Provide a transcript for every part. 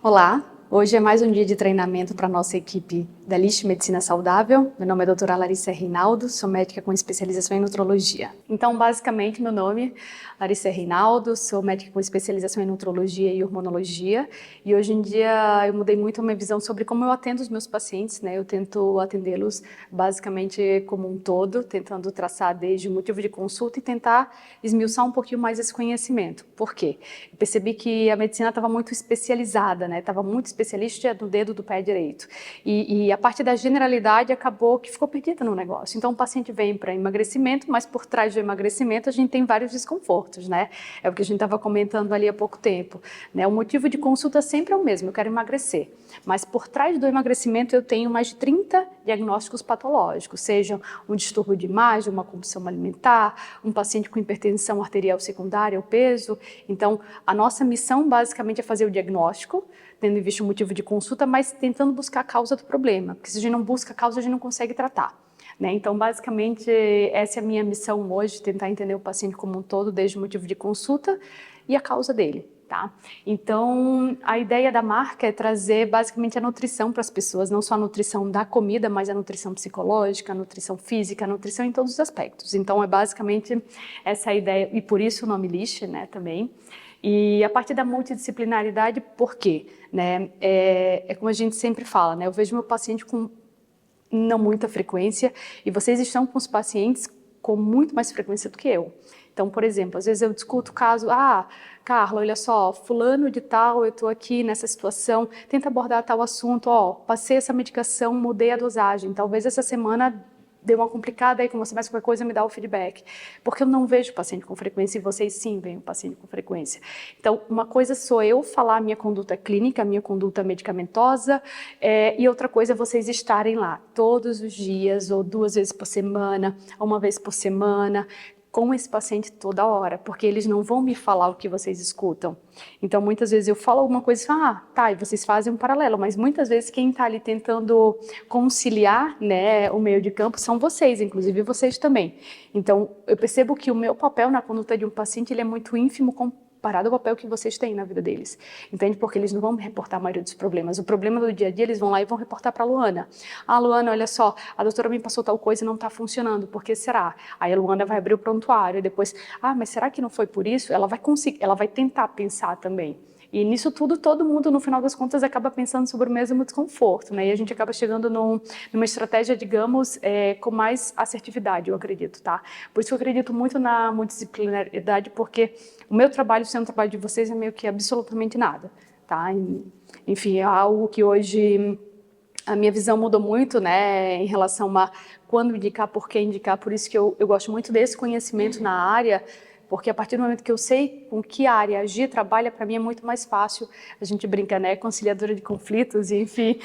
Olá, hoje é mais um dia de treinamento para a nossa equipe da LISH Medicina Saudável. Meu nome é doutora Larissa Reinaldo, sou médica com especialização em nutrologia. Então, basicamente, meu nome é Larissa Reinaldo, sou médica com especialização em nutrologia e hormonologia. E hoje em dia eu mudei muito a minha visão sobre como eu atendo os meus pacientes, né? Eu tento atendê-los basicamente como um todo, tentando traçar desde o motivo de consulta e tentar esmiuçar um pouquinho mais esse conhecimento. Por quê? Eu percebi que a medicina estava muito especializada, né? Estava muito especialista no dedo do pé direito. E a parte da generalidade acabou que ficou perdida no negócio. Então o paciente vem para emagrecimento, mas por trás do emagrecimento a gente tem vários desconfortos, né? É o que a gente estava comentando ali há pouco tempo, né? O motivo de consulta sempre é o mesmo, eu quero emagrecer. Mas por trás do emagrecimento eu tenho mais de 30 diagnósticos patológicos, seja um distúrbio de imagem, uma compulsão alimentar, um paciente com hipertensão arterial secundária, o peso. Então, a nossa missão basicamente é fazer o diagnóstico, tendo em vista o motivo de consulta, mas tentando buscar a causa do problema, porque se a gente não busca a causa, a gente não consegue tratar. Né? Então, basicamente, essa é a minha missão hoje, tentar entender o paciente como um todo, desde o motivo de consulta e a causa dele. Tá? Então, a ideia da marca é trazer basicamente a nutrição para as pessoas, não só a nutrição da comida, mas a nutrição psicológica, a nutrição física, a nutrição em todos os aspectos. Então, é basicamente essa a ideia, e por isso o nome LISH, né, também. E a partir da multidisciplinaridade, por quê? Né? É como a gente sempre fala, né? Eu vejo meu paciente com não muita frequência e vocês estão com os pacientes com muito mais frequência do que eu. Então, por exemplo, às vezes eu discuto o caso, Carla, olha só, fulano de tal, eu estou aqui nessa situação, tenta abordar tal assunto, passei essa medicação, mudei a dosagem, talvez essa semana deu uma complicada aí com você, mas qualquer coisa me dá o feedback. Porque eu não vejo o paciente com frequência e vocês sim veem o paciente com frequência. Então, uma coisa sou eu falar a minha conduta clínica, a minha conduta medicamentosa, e outra coisa é vocês estarem lá todos os dias, ou 2 vezes por semana, ou 1 vez por semana, com esse paciente toda hora, porque eles não vão me falar o que vocês escutam. Então, muitas vezes eu falo alguma coisa e falo, tá, e vocês fazem um paralelo, mas muitas vezes quem está ali tentando conciliar, né, o meio de campo são vocês, inclusive vocês também. Então, eu percebo que o meu papel na conduta de um paciente ele é muito ínfimo comparado ao papel que vocês têm na vida deles. Entende? Porque eles não vão me reportar a maioria dos problemas. O problema do dia a dia, eles vão lá e vão reportar para a Luana. Luana, olha só, a doutora me passou tal coisa e não está funcionando, por que será? Aí a Luana vai abrir o prontuário e depois, mas será que não foi por isso? Ela vai conseguir, ela vai tentar pensar também. E nisso tudo, todo mundo, no final das contas, acaba pensando sobre o mesmo desconforto, né? E a gente acaba chegando numa estratégia, digamos, com mais assertividade, eu acredito, tá? Por isso que eu acredito muito na multidisciplinaridade, porque o meu trabalho, sendo o trabalho de vocês, é meio que absolutamente nada, tá? Enfim, é algo que hoje a minha visão mudou muito, né, em relação a quando indicar, por que indicar, por isso que eu gosto muito desse conhecimento na área, porque a partir do momento que eu sei com que área agir, trabalha, para mim é muito mais fácil. A gente brinca, né, conciliadora de conflitos, e, enfim,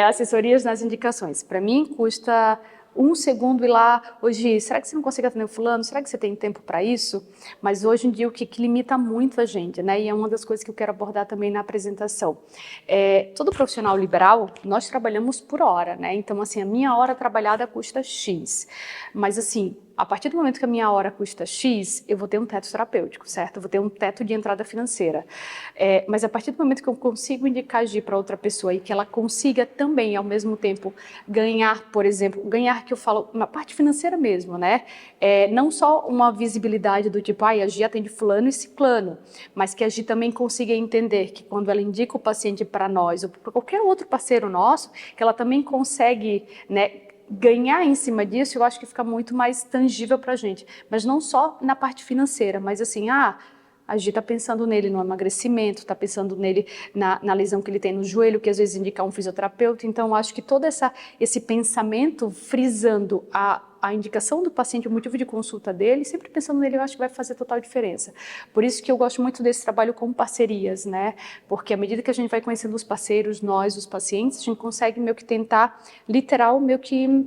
assessorias nas indicações. Para mim, custa 1 segundo ir lá, hoje, será que você não consegue atender o fulano? Será que você tem tempo para isso? Mas hoje em dia o que limita muito a gente, né? E é uma das coisas que eu quero abordar também na apresentação. Todo profissional liberal, nós trabalhamos por hora, né? Então, assim, a minha hora trabalhada custa X. Mas, assim, a partir do momento que a minha hora custa X, eu vou ter um teto terapêutico, certo? Eu vou ter um teto de entrada financeira. Mas a partir do momento que eu consigo indicar agir para outra pessoa e que ela consiga também, ao mesmo tempo, ganhar, por exemplo, ganhar que eu falo, uma parte financeira mesmo, né? Não só uma visibilidade do tipo, a Gi atende fulano e ciclano, mas que a Gi também consiga entender que quando ela indica o paciente para nós ou para qualquer outro parceiro nosso, que ela também consegue, né, ganhar em cima disso, eu acho que fica muito mais tangível para a gente. Mas não só na parte financeira, mas assim, a Gi está pensando nele no emagrecimento, está pensando nele na lesão que ele tem no joelho, que às vezes indica um fisioterapeuta. Então, eu acho que todo esse pensamento frisando a indicação do paciente, o motivo de consulta dele, sempre pensando nele, eu acho que vai fazer total diferença. Por isso que eu gosto muito desse trabalho com parcerias, né? Porque à medida que a gente vai conhecendo os parceiros, nós, os pacientes, a gente consegue meio que tentar, literal, meio que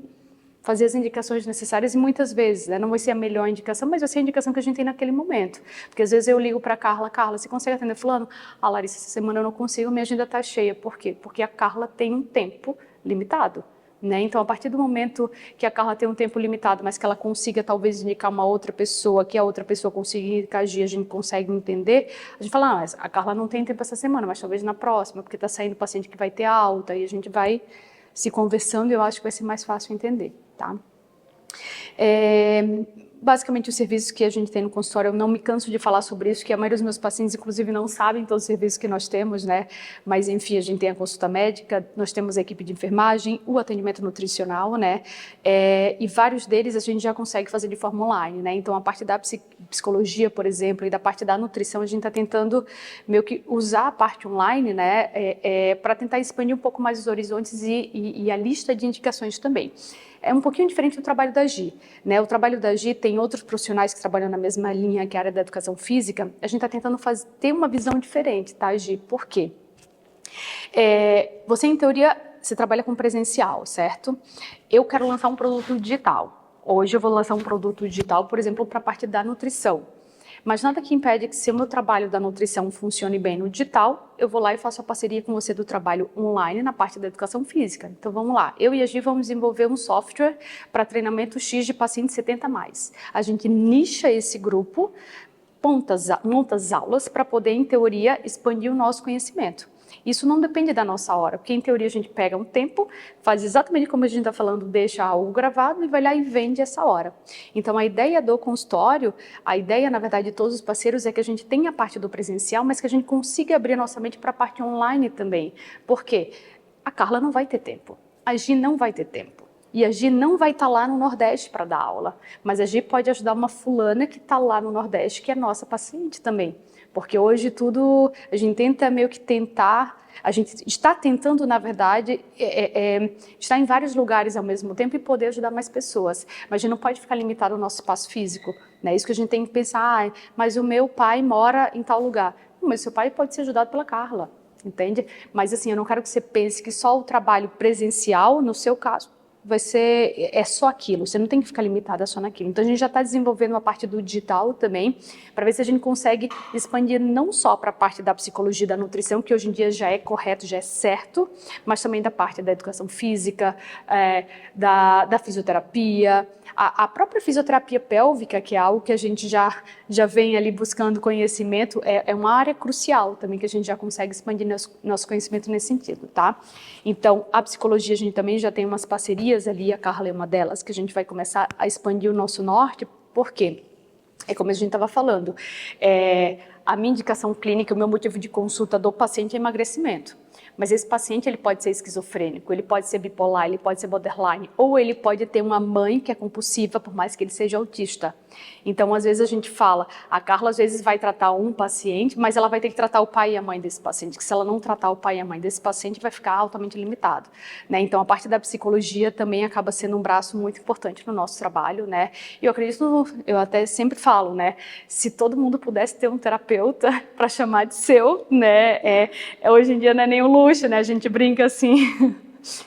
fazer as indicações necessárias e muitas vezes, né, não vai ser a melhor indicação, mas vai ser a indicação que a gente tem naquele momento. Porque às vezes eu ligo para a Carla, você consegue atender fulano? Larissa, essa semana eu não consigo, minha agenda está cheia. Por quê? Porque a Carla tem um tempo limitado. né? Então, a partir do momento que a Carla tem um tempo limitado, mas que ela consiga talvez indicar uma outra pessoa, que a outra pessoa consiga indicar, a gente consegue entender, a gente fala, ah, mas a Carla não tem tempo essa semana, mas talvez na próxima, porque está saindo paciente que vai ter alta, e a gente vai se conversando e eu acho que vai ser mais fácil entender, tá? Basicamente, os serviços que a gente tem no consultório, eu não me canso de falar sobre isso, que a maioria dos meus pacientes, inclusive, não sabem todos os serviços que nós temos, né? Mas, enfim, a gente tem a consulta médica, nós temos a equipe de enfermagem, o atendimento nutricional, né? E vários deles a gente já consegue fazer de forma online, né? Então, a parte da psicologia, por exemplo, e da parte da nutrição, a gente está tentando meio que usar a parte online, né? Para tentar expandir um pouco mais os horizontes e a lista de indicações também. É um pouquinho diferente do trabalho da Gi, né? O trabalho da Gi tem outros profissionais que trabalham na mesma linha que a área da educação física. A gente está tentando ter uma visão diferente, tá, Gi? Por quê? Você, em teoria, você trabalha com presencial, certo? Eu quero lançar um produto digital. Hoje eu vou lançar um produto digital, por exemplo, para a parte da nutrição. Mas nada que impede que, se o meu trabalho da nutrição funcione bem no digital, eu vou lá e faço a parceria com você do trabalho online na parte da educação física. Então vamos lá, eu e a Gi vamos desenvolver um software para treinamento X de pacientes 70+. A gente nicha esse grupo, monta as aulas para poder, em teoria, expandir o nosso conhecimento. Isso não depende da nossa hora, porque em teoria a gente pega um tempo, faz exatamente como a gente está falando, deixa algo gravado e vai lá e vende essa hora. Então a ideia do consultório, a ideia na verdade de todos os parceiros é que a gente tenha a parte do presencial, mas que a gente consiga abrir a nossa mente para a parte online também. Por quê? A Carla não vai ter tempo, a Gi não vai ter tempo. E a Gi não vai estar lá no Nordeste para dar aula, mas a Gi pode ajudar uma fulana que está lá no Nordeste, que é nossa paciente também. Porque hoje tudo, a gente tenta meio que a gente está tentando, na verdade, estar em vários lugares ao mesmo tempo e poder ajudar mais pessoas. Mas a gente não pode ficar limitado ao nosso espaço físico, né? Isso que a gente tem que pensar, mas o meu pai mora em tal lugar. Mas seu pai pode ser ajudado pela Carla, entende? Mas assim, eu não quero que você pense que só o trabalho presencial, no seu caso, é só aquilo, você não tem que ficar limitada só naquilo. Então a gente já está desenvolvendo uma parte do digital também, para ver se a gente consegue expandir não só para a parte da psicologia e da nutrição, que hoje em dia já é correto, já é certo, mas também da parte da educação física, da fisioterapia, a própria fisioterapia pélvica, que é algo que a gente já vem ali buscando conhecimento, é uma área crucial também, que a gente já consegue expandir nosso conhecimento nesse sentido, tá? Então, a psicologia, a gente também já tem umas parcerias ali, a Carla é uma delas, que a gente vai começar a expandir o nosso norte. Por quê? É como a gente estava falando, a minha indicação clínica, o meu motivo de consulta do paciente é emagrecimento. Mas esse paciente ele pode ser esquizofrênico, ele pode ser bipolar, ele pode ser borderline, ou ele pode ter uma mãe que é compulsiva, por mais que ele seja autista. Então, às vezes a gente fala, a Carla às vezes vai tratar um paciente, mas ela vai ter que tratar o pai e a mãe desse paciente, que se ela não tratar o pai e a mãe desse paciente, vai ficar altamente limitado, né? Então, a parte da psicologia também acaba sendo um braço muito importante no nosso trabalho, né? E eu acredito, eu até sempre falo, né? Se todo mundo pudesse ter um terapeuta para chamar de seu, né? Hoje em dia não é nenhum luxo, né? A gente brinca assim...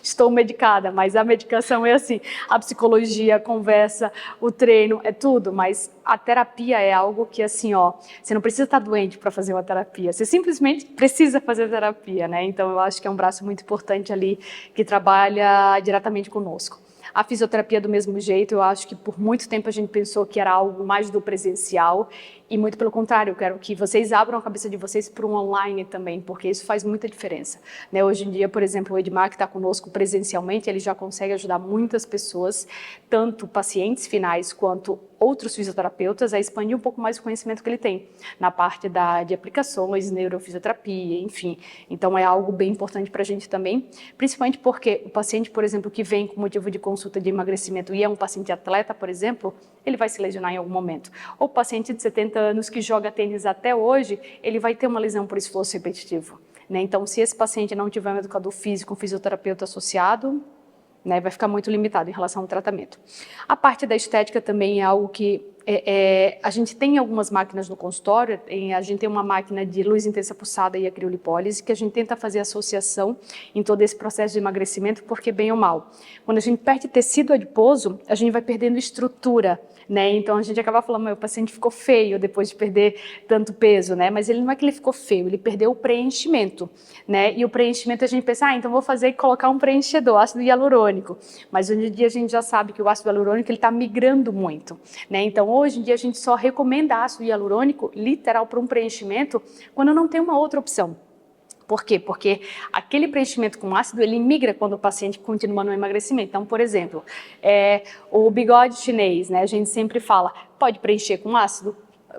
Estou medicada, mas a medicação é assim, a psicologia, a conversa, o treino, é tudo, mas a terapia é algo que assim, ó, você não precisa estar doente para fazer uma terapia, você simplesmente precisa fazer terapia, né? Então eu acho que é um braço muito importante ali que trabalha diretamente conosco. A fisioterapia do mesmo jeito, eu acho que por muito tempo a gente pensou que era algo mais do presencial e muito pelo contrário, eu quero que vocês abram a cabeça de vocês para um online também, porque isso faz muita diferença, né? Hoje em dia, por exemplo, o Edmar que está conosco presencialmente, ele já consegue ajudar muitas pessoas, tanto pacientes finais quanto outros fisioterapeutas, a expandir um pouco mais o conhecimento que ele tem na parte de aplicações, neurofisioterapia, enfim. Então é algo bem importante para a gente também, principalmente porque o paciente, por exemplo, que vem com motivo de consulta de emagrecimento e é um paciente atleta, por exemplo, ele vai se lesionar em algum momento. Ou o paciente de 70 anos que joga tênis até hoje, ele vai ter uma lesão por esforço repetitivo, né? Então, se esse paciente não tiver um educador físico, um fisioterapeuta associado, né, vai ficar muito limitado em relação ao tratamento. A parte da estética também é algo que a gente tem algumas máquinas no consultório, a gente tem uma máquina de luz intensa pulsada e a criolipólise, que a gente tenta fazer associação em todo esse processo de emagrecimento, porque bem ou mal, quando a gente perde tecido adiposo, a gente vai perdendo estrutura, né? Então a gente acaba falando, meu paciente ficou feio depois de perder tanto peso, né? Mas ele não é que ele ficou feio, ele perdeu o preenchimento, né? E o preenchimento a gente pensa, então vou fazer e colocar um preenchedor, ácido hialurônico. Mas hoje em dia a gente já sabe que o ácido hialurônico ele está migrando muito, né? Então hoje em dia a gente só recomenda ácido hialurônico literal para um preenchimento quando não tem uma outra opção. Por quê? Porque aquele preenchimento com ácido, ele migra quando o paciente continua no emagrecimento. Então, por exemplo, o bigode chinês, né? A gente sempre fala, pode preencher com ácido?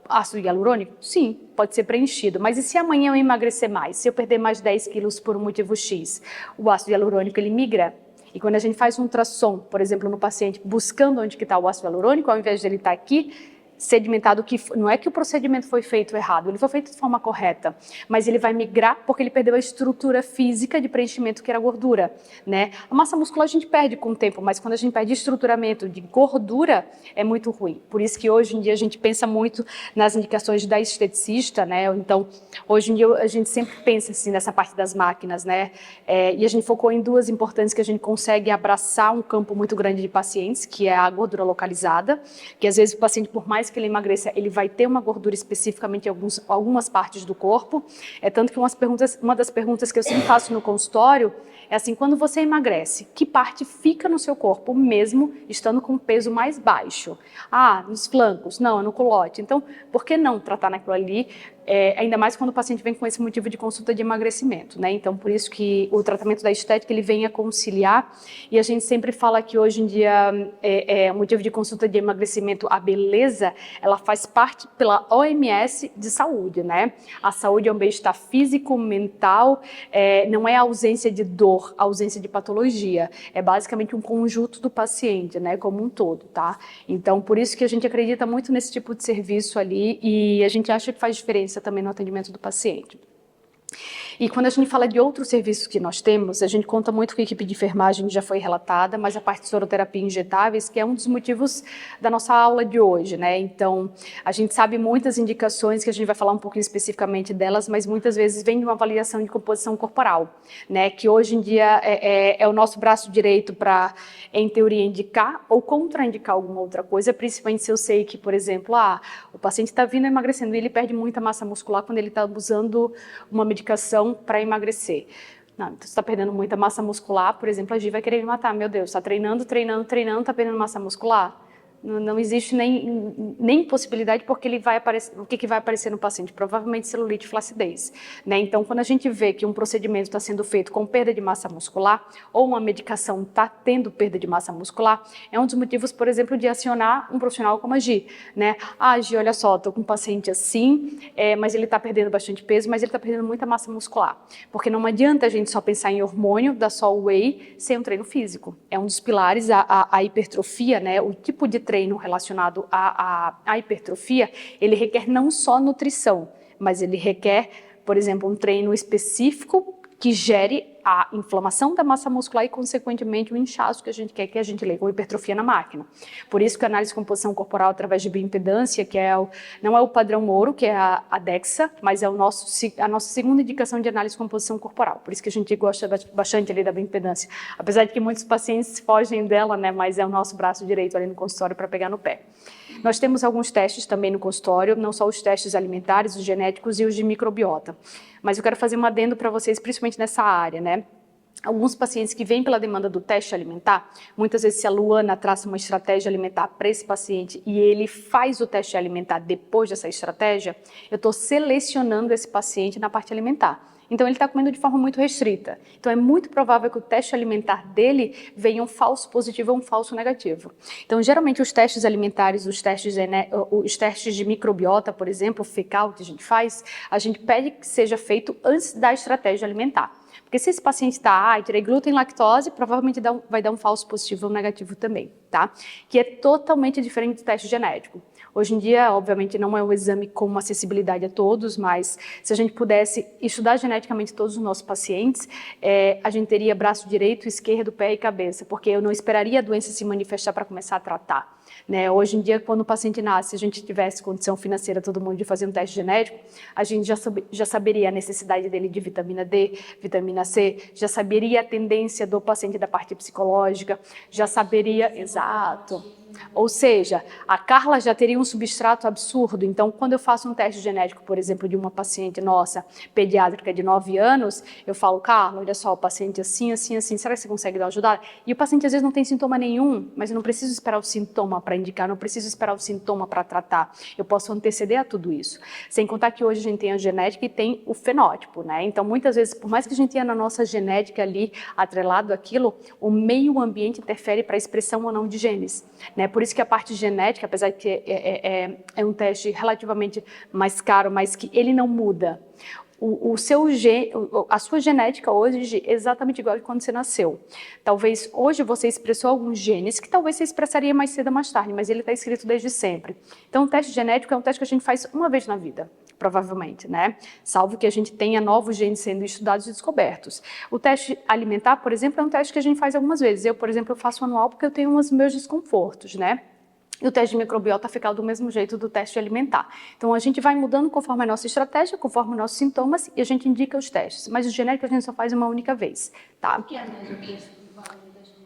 Ácido hialurônico? Sim, pode ser preenchido. Mas e se amanhã eu emagrecer mais? Se eu perder mais 10 quilos por um motivo X? O ácido hialurônico, ele migra? E quando a gente faz um ultrassom, por exemplo, no paciente, buscando onde está o ácido hialurônico, ao invés de ele estar aqui, sedimentado, que não é que o procedimento foi feito errado, ele foi feito de forma correta, mas ele vai migrar porque ele perdeu a estrutura física de preenchimento que era gordura, né? A massa muscular a gente perde com o tempo, mas quando a gente perde estruturamento de gordura, é muito ruim. Por isso que hoje em dia a gente pensa muito nas indicações da esteticista, né? Então, hoje em dia a gente sempre pensa assim nessa parte das máquinas, né? E a gente focou em duas importantes que a gente consegue abraçar um campo muito grande de pacientes, que é a gordura localizada, que às vezes o paciente, por mais que ele emagreça, ele vai ter uma gordura especificamente em algumas partes do corpo. Tanto que uma das perguntas que eu sempre faço no consultório é assim, quando você emagrece, que parte fica no seu corpo, mesmo estando com um peso mais baixo? Ah, nos flancos, não, é no culote. Então, por que não tratar naquilo ali? Ainda mais quando o paciente vem com esse motivo de consulta de emagrecimento, né? Então, por isso que o tratamento da estética, ele vem a conciliar, e a gente sempre fala que hoje em dia, o motivo de consulta de emagrecimento, a beleza, ela faz parte pela OMS de saúde, né? A saúde é um bem-estar físico, mental, não é a ausência de dor, a ausência de patologia, é basicamente um conjunto do paciente, né? Como um todo, tá? Então, por isso que a gente acredita muito nesse tipo de serviço ali, e a gente acha que faz diferença também no atendimento do paciente. E quando a gente fala de outros serviços que nós temos, a gente conta muito com a equipe de enfermagem, que já foi relatada, mas a parte de soroterapia injetáveis, que é um dos motivos da nossa aula de hoje, né? Então, a gente sabe muitas indicações, que a gente vai falar um pouquinho especificamente delas, mas muitas vezes vem de uma avaliação de composição corporal, né? Que hoje em dia é o nosso braço direito para, em teoria, indicar ou contraindicar alguma outra coisa, principalmente se eu sei que, por exemplo, o paciente está vindo emagrecendo e ele perde muita massa muscular quando ele está usando uma medicação para emagrecer. Não, então você está perdendo muita massa muscular, por exemplo, a Gi vai querer me matar. Meu Deus, está treinando, está perdendo massa muscular? Não existe nem possibilidade, porque ele vai aparecer, o que vai aparecer no paciente? Provavelmente celulite e flacidez, né? Então, quando a gente vê que um procedimento está sendo feito com perda de massa muscular, ou uma medicação está tendo perda de massa muscular, é um dos motivos, por exemplo, de acionar um profissional como a Gi, né? Gi, olha só, estou com um paciente assim, mas ele está perdendo bastante peso, mas ele está perdendo muita massa muscular, porque não adianta a gente só pensar em hormônio, dar só whey, sem um treino físico. É um dos pilares, a hipertrofia, né? O tipo de treino relacionado à hipertrofia, ele requer não só nutrição, mas ele requer, por exemplo, um treino específico que gere a inflamação da massa muscular e, consequentemente, o inchaço que a gente quer que a gente leve com hipertrofia na máquina. Por isso que a análise de composição corporal através de bioimpedância, que não é o padrão ouro, que é a DEXA, mas é a nossa segunda indicação de análise de composição corporal. Por isso que a gente gosta bastante ali da bioimpedância. Apesar de que muitos pacientes fogem dela, né, mas é o nosso braço direito ali no consultório para pegar no pé. Nós temos alguns testes também no consultório, não só os testes alimentares, os genéticos e os de microbiota. Mas eu quero fazer um adendo para vocês, principalmente nessa área, né? Alguns pacientes que vêm pela demanda do teste alimentar, muitas vezes se a Luana traça uma estratégia alimentar para esse paciente e ele faz o teste alimentar depois dessa estratégia, eu estou selecionando esse paciente na parte alimentar. Então, ele está comendo de forma muito restrita. Então, é muito provável que o teste alimentar dele venha um falso positivo ou um falso negativo. Então, geralmente, os testes alimentares, os testes de microbiota, por exemplo, fecal que a gente pede que seja feito antes da estratégia alimentar. Porque se esse paciente está, tirei glúten e lactose, provavelmente vai dar um falso positivo ou negativo também, tá? Que é totalmente diferente do teste genético. Hoje em dia, obviamente, não é um exame com acessibilidade a todos, mas se a gente pudesse estudar geneticamente todos os nossos pacientes, a gente teria braço direito, esquerdo, pé e cabeça, porque eu não esperaria a doença se manifestar para começar a tratar. né? Hoje em dia, quando o paciente nasce, se a gente tivesse condição financeira, todo mundo, de fazer um teste genético, a gente já saberia a necessidade dele de vitamina D, vitamina C, já saberia a tendência do paciente da parte psicológica, já saberia, exato. Ou seja, a Carla já teria um substrato absurdo. Então, quando eu faço um teste genético, por exemplo, de uma paciente nossa, pediátrica de 9 anos, eu falo, Carla, olha só, o paciente assim, assim, assim, será que você consegue dar uma ajudada? E o paciente às vezes não tem sintoma nenhum, mas eu não preciso esperar o sintoma para indicar, não preciso esperar o sintoma para tratar. Eu posso anteceder a tudo isso. Sem contar que hoje a gente tem a genética e tem o fenótipo, né? Então, muitas vezes, por mais que a gente tenha na nossa genética ali, atrelado àquilo, o meio ambiente interfere para a expressão ou não de genes, né? Por isso que a parte genética, apesar de que é um teste relativamente mais caro, mas que ele não muda. A sua genética hoje é exatamente igual a quando você nasceu. Talvez hoje você expressou alguns genes que talvez você expressaria mais cedo ou mais tarde, mas ele está escrito desde sempre. Então, o teste genético é um teste que a gente faz uma vez na vida, provavelmente, né? Salvo que a gente tenha novos genes sendo estudados e descobertos. O teste alimentar, por exemplo, é um teste que a gente faz algumas vezes. Eu, por exemplo, faço anual porque eu tenho os meus desconfortos, né? E o teste de microbiota fica do mesmo jeito do teste alimentar. Então, a gente vai mudando conforme a nossa estratégia, conforme os nossos sintomas, e a gente indica os testes. Mas o genético a gente só faz uma única vez, tá? O que é mesmo?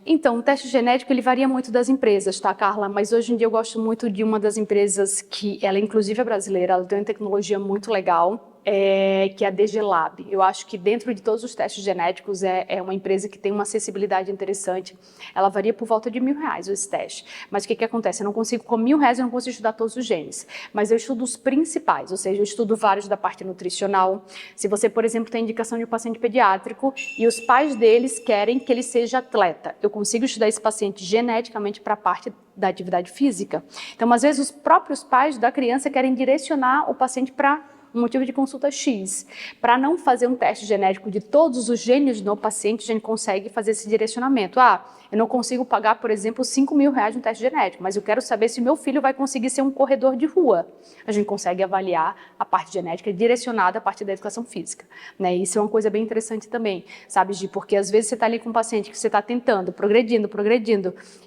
Então, o teste genético, ele varia muito das empresas, tá, Carla? Mas hoje em dia eu gosto muito de uma das empresas que, ela inclusive é brasileira, ela tem uma tecnologia muito legal, que é a DG Lab. Eu acho que dentro de todos os testes genéticos é uma empresa que tem uma acessibilidade interessante. Ela varia por volta de R$1.000 esse teste. Mas o que acontece? Eu não consigo, com R$1.000 eu não consigo estudar todos os genes. Mas eu estudo os principais, ou seja, eu estudo vários da parte nutricional. Se você, por exemplo, tem indicação de um paciente pediátrico e os pais deles querem que ele seja atleta, eu consigo estudar esse paciente geneticamente para a parte da atividade física. Então, às vezes, os próprios pais da criança querem direcionar o paciente para um motivo de consulta X. Para não fazer um teste genético de todos os genes no paciente, a gente consegue fazer esse direcionamento. Eu não consigo pagar, por exemplo, R$5.000 no teste genético, mas eu quero saber se meu filho vai conseguir ser um corredor de rua. A gente consegue avaliar a parte genética direcionada à parte da educação física, né? Isso é uma coisa bem interessante também, sabe, Gi? Porque às vezes você está ali com um paciente que você está tentando, progredindo,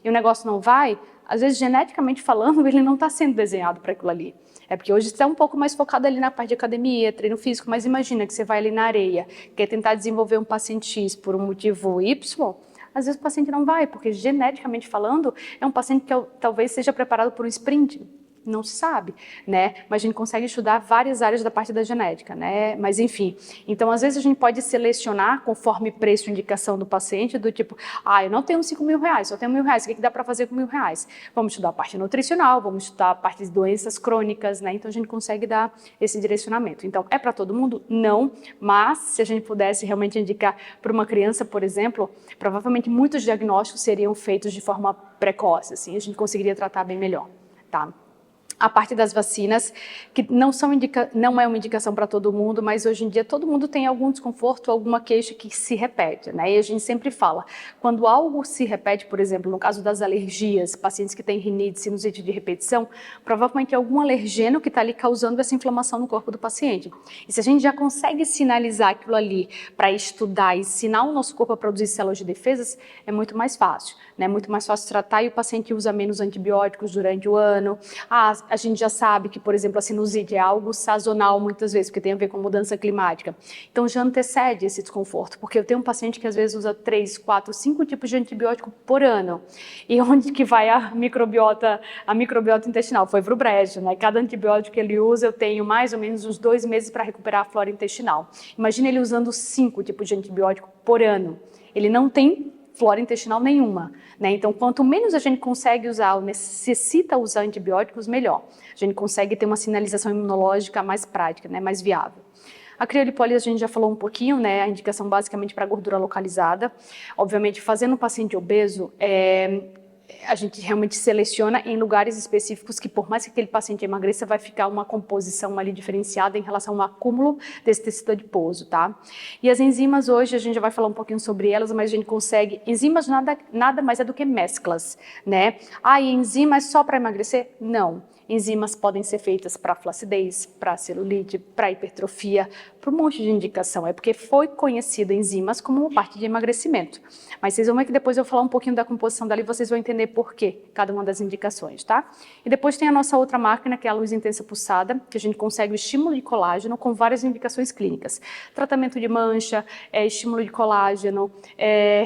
e o negócio não vai, às vezes, geneticamente falando, ele não está sendo desenhado para aquilo ali. É porque hoje você está um pouco mais focado ali na parte de academia, treino físico, mas imagina que você vai ali na areia, quer tentar desenvolver um paciente X por um motivo Y, às vezes o paciente não vai, porque geneticamente falando, é um paciente que talvez seja preparado por um sprint. Não se sabe, né? Mas a gente consegue estudar várias áreas da parte da genética, né? Mas enfim, então às vezes a gente pode selecionar conforme preço e indicação do paciente, do tipo, eu não tenho R$5.000, só tenho R$1.000, o que dá para fazer com R$1.000? Vamos estudar a parte nutricional, vamos estudar a parte de doenças crônicas, né? Então a gente consegue dar esse direcionamento. Então, é para todo mundo? Não, mas se a gente pudesse realmente indicar para uma criança, por exemplo, provavelmente muitos diagnósticos seriam feitos de forma precoce, assim, a gente conseguiria tratar bem melhor, tá? A parte das vacinas, que não é uma indicação para todo mundo, mas hoje em dia todo mundo tem algum desconforto, alguma queixa que se repete, né? E a gente sempre fala, quando algo se repete, por exemplo, no caso das alergias, pacientes que têm rinite, sinusite de repetição, provavelmente é algum alergeno que está ali causando essa inflamação no corpo do paciente. E se a gente já consegue sinalizar aquilo ali para estudar e ensinar o nosso corpo a produzir células de defesas, é muito mais fácil, né? Muito mais fácil tratar e o paciente usa menos antibióticos durante o ano. A gente já sabe que, por exemplo, a sinusite é algo sazonal muitas vezes, porque tem a ver com mudança climática. Então já antecede esse desconforto, porque eu tenho um paciente que às vezes usa 3, 4, 5 tipos de antibiótico por ano. E onde que vai a microbiota intestinal? Foi pro brejo, né? Cada antibiótico que ele usa, eu tenho mais ou menos uns 2 meses para recuperar a flora intestinal. Imagina ele usando 5 tipos de antibiótico por ano. Ele não tem flora intestinal nenhuma, né? Então, quanto menos a gente consegue usar ou necessita usar antibióticos, melhor. A gente consegue ter uma sinalização imunológica mais prática, né? Mais viável. A criolipólise a gente já falou um pouquinho, né? A indicação basicamente para gordura localizada. Obviamente, fazendo um paciente obeso, a gente realmente seleciona em lugares específicos que, por mais que aquele paciente emagreça, vai ficar uma composição ali diferenciada em relação ao acúmulo desse tecido adiposo, tá? E as enzimas hoje, a gente já vai falar um pouquinho sobre elas, mas a gente consegue... Enzimas nada mais é do que mesclas, né? E enzima é só para emagrecer? Não. Enzimas podem ser feitas para flacidez, para celulite, para hipertrofia, para um monte de indicação. É porque foi conhecido enzimas como uma parte de emagrecimento. Mas vocês vão ver que depois eu vou falar um pouquinho da composição dela e vocês vão entender por quê, cada uma das indicações, tá? E depois tem a nossa outra máquina, que é a luz intensa pulsada, que a gente consegue o estímulo de colágeno com várias indicações clínicas. Tratamento de mancha, estímulo de colágeno,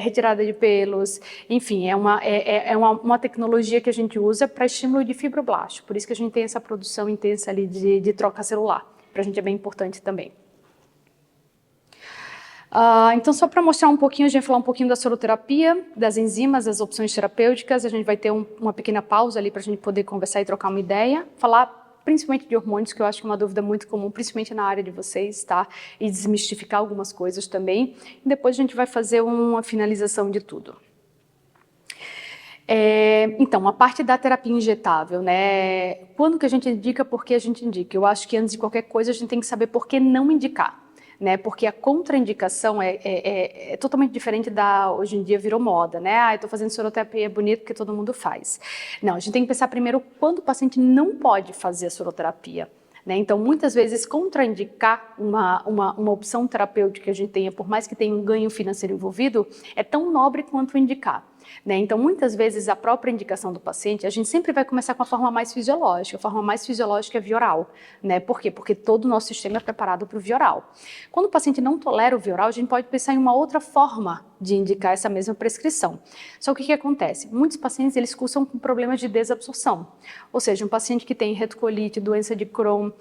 retirada de pelos, enfim, é uma tecnologia que a gente usa para estímulo de fibroblasto. Por isso que a gente tem essa produção intensa ali de troca celular. Para a gente é bem importante também. Então, só para mostrar um pouquinho, a gente vai falar um pouquinho da soroterapia, das enzimas, das opções terapêuticas. A gente vai ter uma pequena pausa ali para a gente poder conversar e trocar uma ideia. Falar principalmente de hormônios, que eu acho que é uma dúvida muito comum, principalmente na área de vocês, tá? E desmistificar algumas coisas também. E depois a gente vai fazer uma finalização de tudo. Então, a parte da terapia injetável, né? Quando que a gente indica, por que a gente indica? Eu acho que antes de qualquer coisa a gente tem que saber por que não indicar. Né, porque a contraindicação é totalmente diferente hoje em dia virou moda, né? Eu estou fazendo soroterapia, é bonito porque todo mundo faz. Não, a gente tem que pensar primeiro quando o paciente não pode fazer a soroterapia. Né? Então, muitas vezes, contraindicar uma opção terapêutica que a gente tenha, por mais que tenha um ganho financeiro envolvido, é tão nobre quanto indicar. Né? Então, muitas vezes, a própria indicação do paciente, a gente sempre vai começar com a forma mais fisiológica. A forma mais fisiológica é via oral. Né? Por quê? Porque todo o nosso sistema é preparado para o via oral. Quando o paciente não tolera o via oral, a gente pode pensar em uma outra forma de indicar essa mesma prescrição. Só que o que acontece? Muitos pacientes, eles cursam com problemas de desabsorção. Ou seja, um paciente que tem retocolite, doença de Crohn,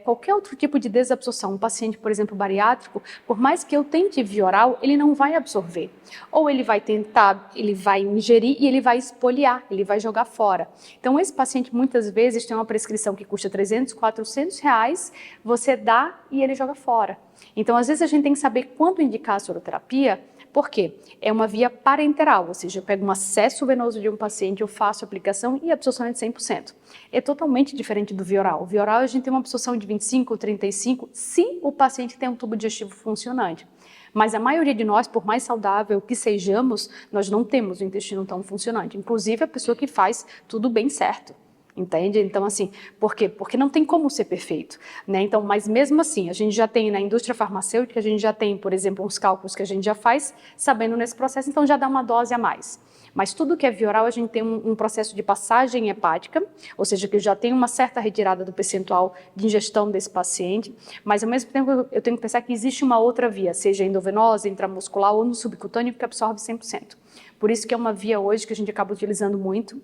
qualquer outro tipo de desabsorção, um paciente, por exemplo, bariátrico, por mais que eu tente via oral, ele não vai absorver. Ou ele vai tentar, ele vai ingerir e ele vai espoliar, ele vai jogar fora. Então, esse paciente, muitas vezes, tem uma prescrição que custa 300, 400 reais, você dá e ele joga fora. Então, às vezes, a gente tem que saber quando indicar a soroterapia. Por quê? É uma via parenteral, ou seja, eu pego um acesso venoso de um paciente, eu faço a aplicação e a absorção é de 100%. É totalmente diferente do via oral. O via oral a gente tem uma absorção de 25 ou 35, se o paciente tem um tubo digestivo funcionante. Mas a maioria de nós, por mais saudável que sejamos, nós não temos o intestino tão funcionante. Inclusive a pessoa que faz tudo bem certo. Entende? Então, assim, por quê? Porque não tem como ser perfeito, né? Então, mas mesmo assim, a gente já tem na indústria farmacêutica, a gente já tem, por exemplo, uns cálculos que a gente já faz, sabendo nesse processo, então já dá uma dose a mais. Mas tudo que é via oral, a gente tem um processo de passagem hepática, ou seja, que já tem uma certa retirada do percentual de ingestão desse paciente, mas ao mesmo tempo eu tenho que pensar que existe uma outra via, seja endovenosa, intramuscular ou no subcutâneo, que absorve 100%. Por isso que é uma via hoje que a gente acaba utilizando muito.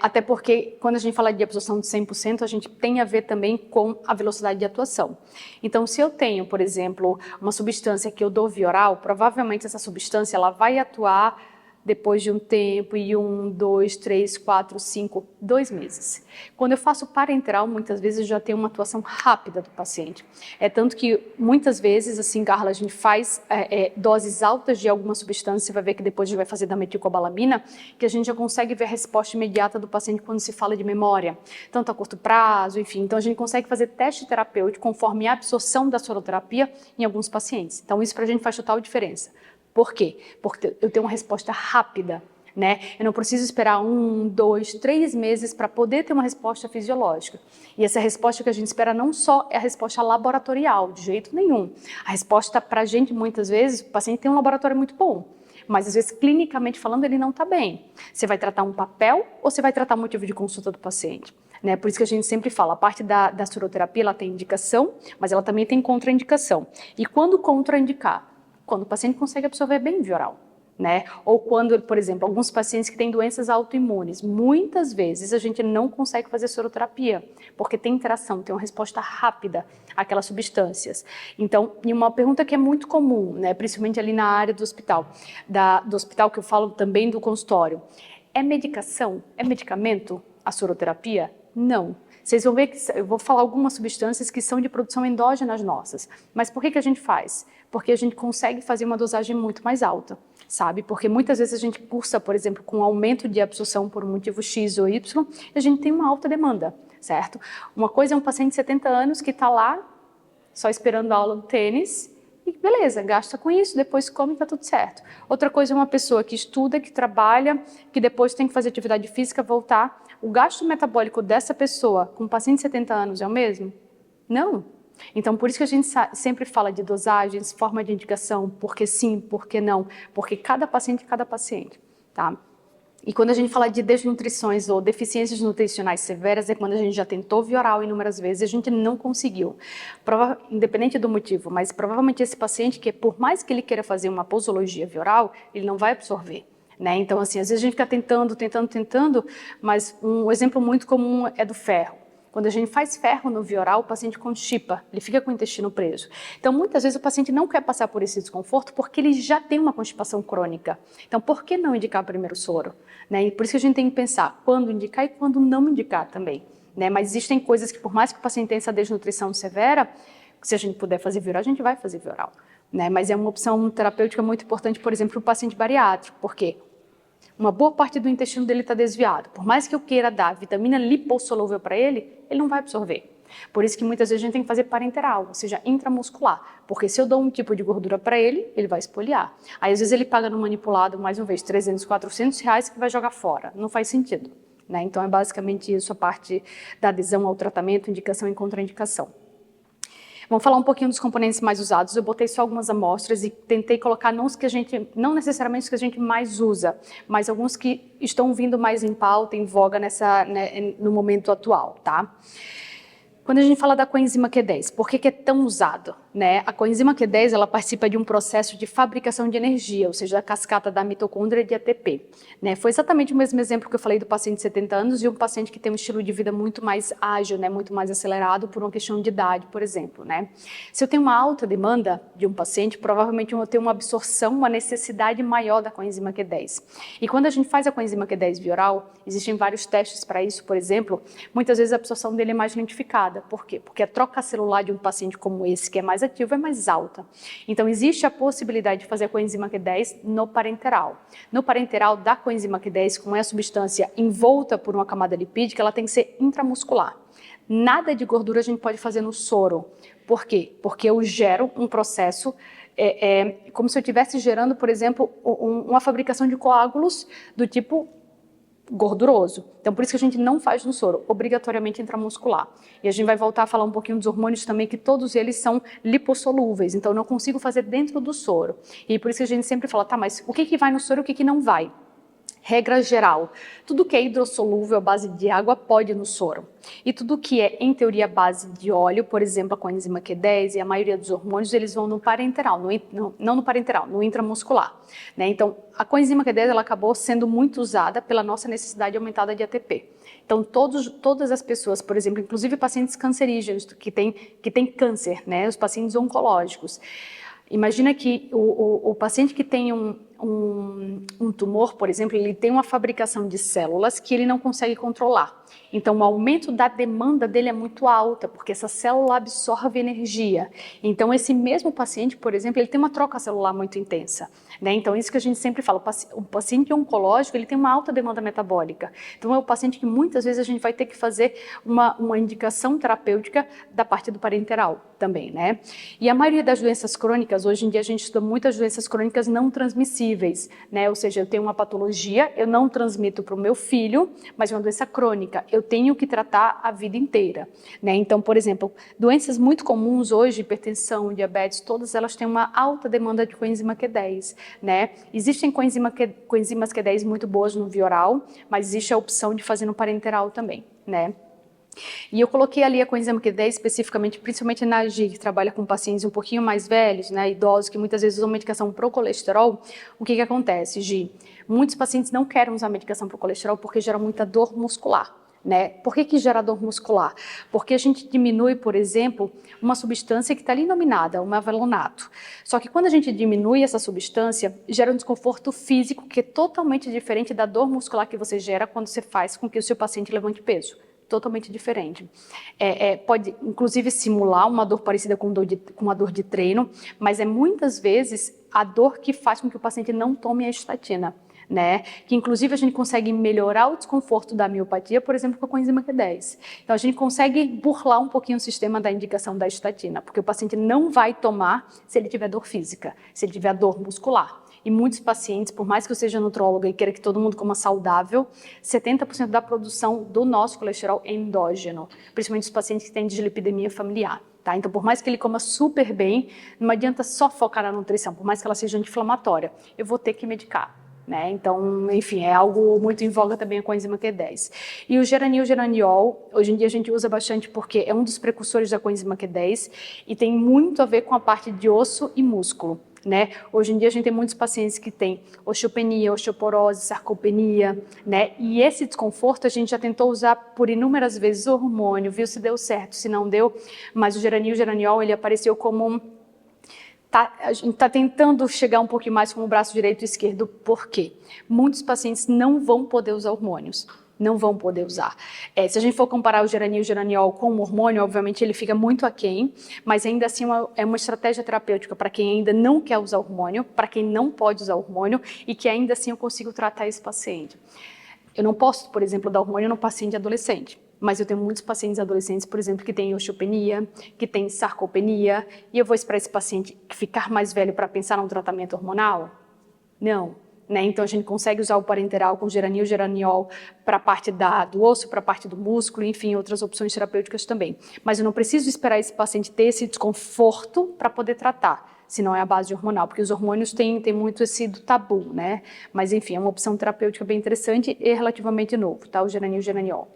Até porque quando a gente fala de absorção de 100%, a gente tem a ver também com a velocidade de atuação. Então, se eu tenho, por exemplo, uma substância que eu dou via oral, provavelmente essa substância ela vai atuar depois de um tempo, e 1, 2, 3, 4, 5, 2 meses. Quando eu faço parenteral, muitas vezes eu já tenho uma atuação rápida do paciente. Tanto que muitas vezes, assim, Carla, a gente faz doses altas de alguma substância, você vai ver que depois a gente vai fazer da meticobalamina, que a gente já consegue ver a resposta imediata do paciente quando se fala de memória, tanto a curto prazo, enfim. Então a gente consegue fazer teste terapêutico conforme a absorção da soroterapia em alguns pacientes. Então isso pra gente faz total diferença. Por quê? Porque eu tenho uma resposta rápida, né? Eu não preciso esperar 1, 2, 3 meses para poder ter uma resposta fisiológica. E essa resposta que a gente espera não só é a resposta laboratorial, de jeito nenhum. A resposta para a gente, muitas vezes, o paciente tem um laboratório muito bom, mas às vezes, clinicamente falando, ele não está bem. Você vai tratar um papel ou você vai tratar o motivo de consulta do paciente? Né? Por isso que a gente sempre fala, a parte da soroterapia, ela tem indicação, mas ela também tem contraindicação. E quando contraindicar? Quando o paciente consegue absorver bem via oral, né? Ou quando, por exemplo, alguns pacientes que têm doenças autoimunes, muitas vezes a gente não consegue fazer soroterapia, porque tem interação, tem uma resposta rápida àquelas substâncias. Então, e uma pergunta que é muito comum, né? Principalmente ali na área do hospital, do hospital que eu falo também do consultório, é medicação? É medicamento a soroterapia? Não. Vocês vão ver que eu vou falar algumas substâncias que são de produção endógenas nossas. Mas por que a gente faz? Porque a gente consegue fazer uma dosagem muito mais alta, sabe? Porque muitas vezes a gente cursa, por exemplo, com aumento de absorção por um motivo X ou Y, e a gente tem uma alta demanda, certo? Uma coisa é um paciente de 70 anos que está lá, só esperando a aula do tênis, e beleza, gasta com isso, depois come e tá tudo certo. Outra coisa é uma pessoa que estuda, que trabalha, que depois tem que fazer atividade física, voltar. O gasto metabólico dessa pessoa com um paciente de 70 anos é o mesmo? Não. Então, por isso que a gente sempre fala de dosagens, forma de indicação, por que sim, por que não, porque cada paciente é cada paciente, tá? E quando a gente fala de desnutrições ou deficiências nutricionais severas, é quando a gente já tentou via oral inúmeras vezes e a gente não conseguiu. Independente do motivo, mas provavelmente esse paciente, que por mais que ele queira fazer uma posologia via oral, ele não vai absorver. Né? Então, assim, às vezes a gente fica tentando, mas um exemplo muito comum é do ferro. Quando a gente faz ferro no via oral, o paciente constipa, ele fica com o intestino preso. Então, muitas vezes o paciente não quer passar por esse desconforto porque ele já tem uma constipação crônica. Então, por que não indicar primeiro o soro? Né? E por isso que a gente tem que pensar quando indicar e quando não indicar também. Né? Mas existem coisas que, por mais que o paciente tenha essa desnutrição severa, se a gente puder fazer via oral, a gente vai fazer via oral. Né? Mas é uma opção terapêutica muito importante, por exemplo, para o paciente bariátrico. Por quê? Uma boa parte do intestino dele está desviado. Por mais que eu queira dar vitamina lipossolúvel para ele, ele não vai absorver. Por isso que muitas vezes a gente tem que fazer parenteral, ou seja, intramuscular. Porque se eu dou um tipo de gordura para ele, ele vai espoliar. Aí às vezes ele paga no manipulado, mais uma vez, 300, 400 reais que vai jogar fora. Não faz sentido. Né? Então é basicamente isso a parte da adesão ao tratamento, indicação e contraindicação. Vamos falar um pouquinho dos componentes mais usados. Eu botei só algumas amostras e tentei colocar não os que a gente, não necessariamente os que a gente mais usa, mas alguns que estão vindo mais em pauta, em voga no momento atual, tá? Quando a gente fala da coenzima Q10, por que é tão usado? Né? A coenzima Q10 ela participa de um processo de fabricação de energia, ou seja, da cascata da mitocôndria de ATP. Né? Foi exatamente o mesmo exemplo que eu falei do paciente de 70 anos e um paciente que tem um estilo de vida muito mais ágil, né? Muito mais acelerado por uma questão de idade, por exemplo. Né? Se eu tenho uma alta demanda de um paciente, provavelmente eu vou ter uma absorção, uma necessidade maior da coenzima Q10. E quando a gente faz a coenzima Q10 via oral, existem vários testes para isso, por exemplo, muitas vezes a absorção dele é mais lentificada. Por quê? Porque a troca celular de um paciente como esse, que é mais ativo, é mais alta. Então, existe a possibilidade de fazer a coenzima Q10 no parenteral. No parenteral da coenzima Q10, como é a substância envolta por uma camada lipídica, ela tem que ser intramuscular. Nada de gordura a gente pode fazer no soro. Por quê? Porque eu gero um processo, como se eu estivesse gerando, por exemplo, uma fabricação de coágulos do tipo gorduroso. Então, por isso que a gente não faz no soro, obrigatoriamente intramuscular. E a gente vai voltar a falar um pouquinho dos hormônios também, que todos eles são lipossolúveis, então eu não consigo fazer dentro do soro. E por isso que a gente sempre fala, tá, mas o que vai no soro e o que não vai? Regra geral, tudo que é hidrossolúvel à base de água pode ir no soro. E tudo que é, em teoria, à base de óleo, por exemplo, a coenzima Q10 e a maioria dos hormônios, eles vão no parenteral, não no parenteral, no intramuscular. Né? Então, a coenzima Q10 ela acabou sendo muito usada pela nossa necessidade aumentada de ATP. Então, todas as pessoas, por exemplo, inclusive pacientes cancerígenos, que têm câncer, né? Os pacientes oncológicos, imagina que o paciente que tem um tumor, por exemplo, ele tem uma fabricação de células que ele não consegue controlar. Então, o aumento da demanda dele é muito alta, porque essa célula absorve energia. Então, esse mesmo paciente, por exemplo, ele tem uma troca celular muito intensa. Né? Então, isso que a gente sempre fala, o paciente oncológico, ele tem uma alta demanda metabólica. Então, é o paciente que muitas vezes a gente vai ter que fazer uma indicação terapêutica da parte do parenteral também, né? E a maioria das doenças crônicas, hoje em dia a gente estuda muitas doenças crônicas não transmissíveis, né? Ou seja, eu tenho uma patologia, eu não transmito para o meu filho, mas é uma doença crônica, eu tenho que tratar a vida inteira, né? Então, por exemplo, doenças muito comuns hoje, hipertensão, diabetes, todas elas têm uma alta demanda de coenzima Q10, né? Existem coenzimas Q10 muito boas no via oral, mas existe a opção de fazer no parenteral também, né? E eu coloquei ali a coenzima Q10 especificamente, principalmente na Gi, que trabalha com pacientes um pouquinho mais velhos, né, idosos, que muitas vezes usam medicação para o colesterol. O que acontece, Gi? Muitos pacientes não querem usar medicação para o colesterol porque gera muita dor muscular. Né? Por que gera dor muscular? Porque a gente diminui, por exemplo, uma substância que está ali nominada, o mevalоnato. Só que quando a gente diminui essa substância, gera um desconforto físico que é totalmente diferente da dor muscular que você gera quando você faz com que o seu paciente levante peso. Totalmente diferente. Pode, inclusive, simular uma dor parecida com uma dor de treino, mas é muitas vezes a dor que faz com que o paciente não tome a estatina. né? Que inclusive a gente consegue melhorar o desconforto da miopatia, por exemplo, com a coenzima Q10. Então a gente consegue burlar um pouquinho o sistema da indicação da estatina, porque o paciente não vai tomar se ele tiver dor física, se ele tiver dor muscular. E muitos pacientes, por mais que eu seja nutróloga e queira que todo mundo coma saudável, 70% da produção do nosso colesterol é endógeno, principalmente os pacientes que têm dislipidemia familiar. Tá? Então, por mais que ele coma super bem, não adianta só focar na nutrição, por mais que ela seja anti-inflamatória, eu vou ter que medicar. Né? Então, enfim, é algo muito em voga também a coenzima Q10. E o geranil-geraniol, hoje em dia a gente usa bastante porque é um dos precursores da coenzima Q10 e tem muito a ver com a parte de osso e músculo. Né? Hoje em dia a gente tem muitos pacientes que têm osteopenia, osteoporose, sarcopenia, né? E esse desconforto a gente já tentou usar por inúmeras vezes o hormônio, viu se deu certo, se não deu, mas o geranil-geraniol ele apareceu como a gente está tentando chegar um pouquinho mais com o braço direito e esquerdo, por quê? Muitos pacientes não vão poder usar hormônios. Não vão poder usar. Se a gente for comparar o geranil-geraniol com o hormônio, obviamente ele fica muito aquém, mas ainda assim é uma estratégia terapêutica para quem ainda não quer usar hormônio, para quem não pode usar hormônio e que ainda assim eu consigo tratar esse paciente. Eu não posso, por exemplo, dar hormônio no paciente adolescente, mas eu tenho muitos pacientes adolescentes, por exemplo, que têm osteopenia, que têm sarcopenia, e eu vou esperar esse paciente ficar mais velho para pensar num tratamento hormonal? Não. Né? Então a gente consegue usar o parenteral com geranil-geraniol para a parte do osso, para a parte do músculo, enfim, outras opções terapêuticas também. Mas eu não preciso esperar esse paciente ter esse desconforto para poder tratar, se não é a base hormonal, porque os hormônios têm muito esse do tabu, né? Mas enfim, é uma opção terapêutica bem interessante e relativamente novo, tá? O geranil-geraniol.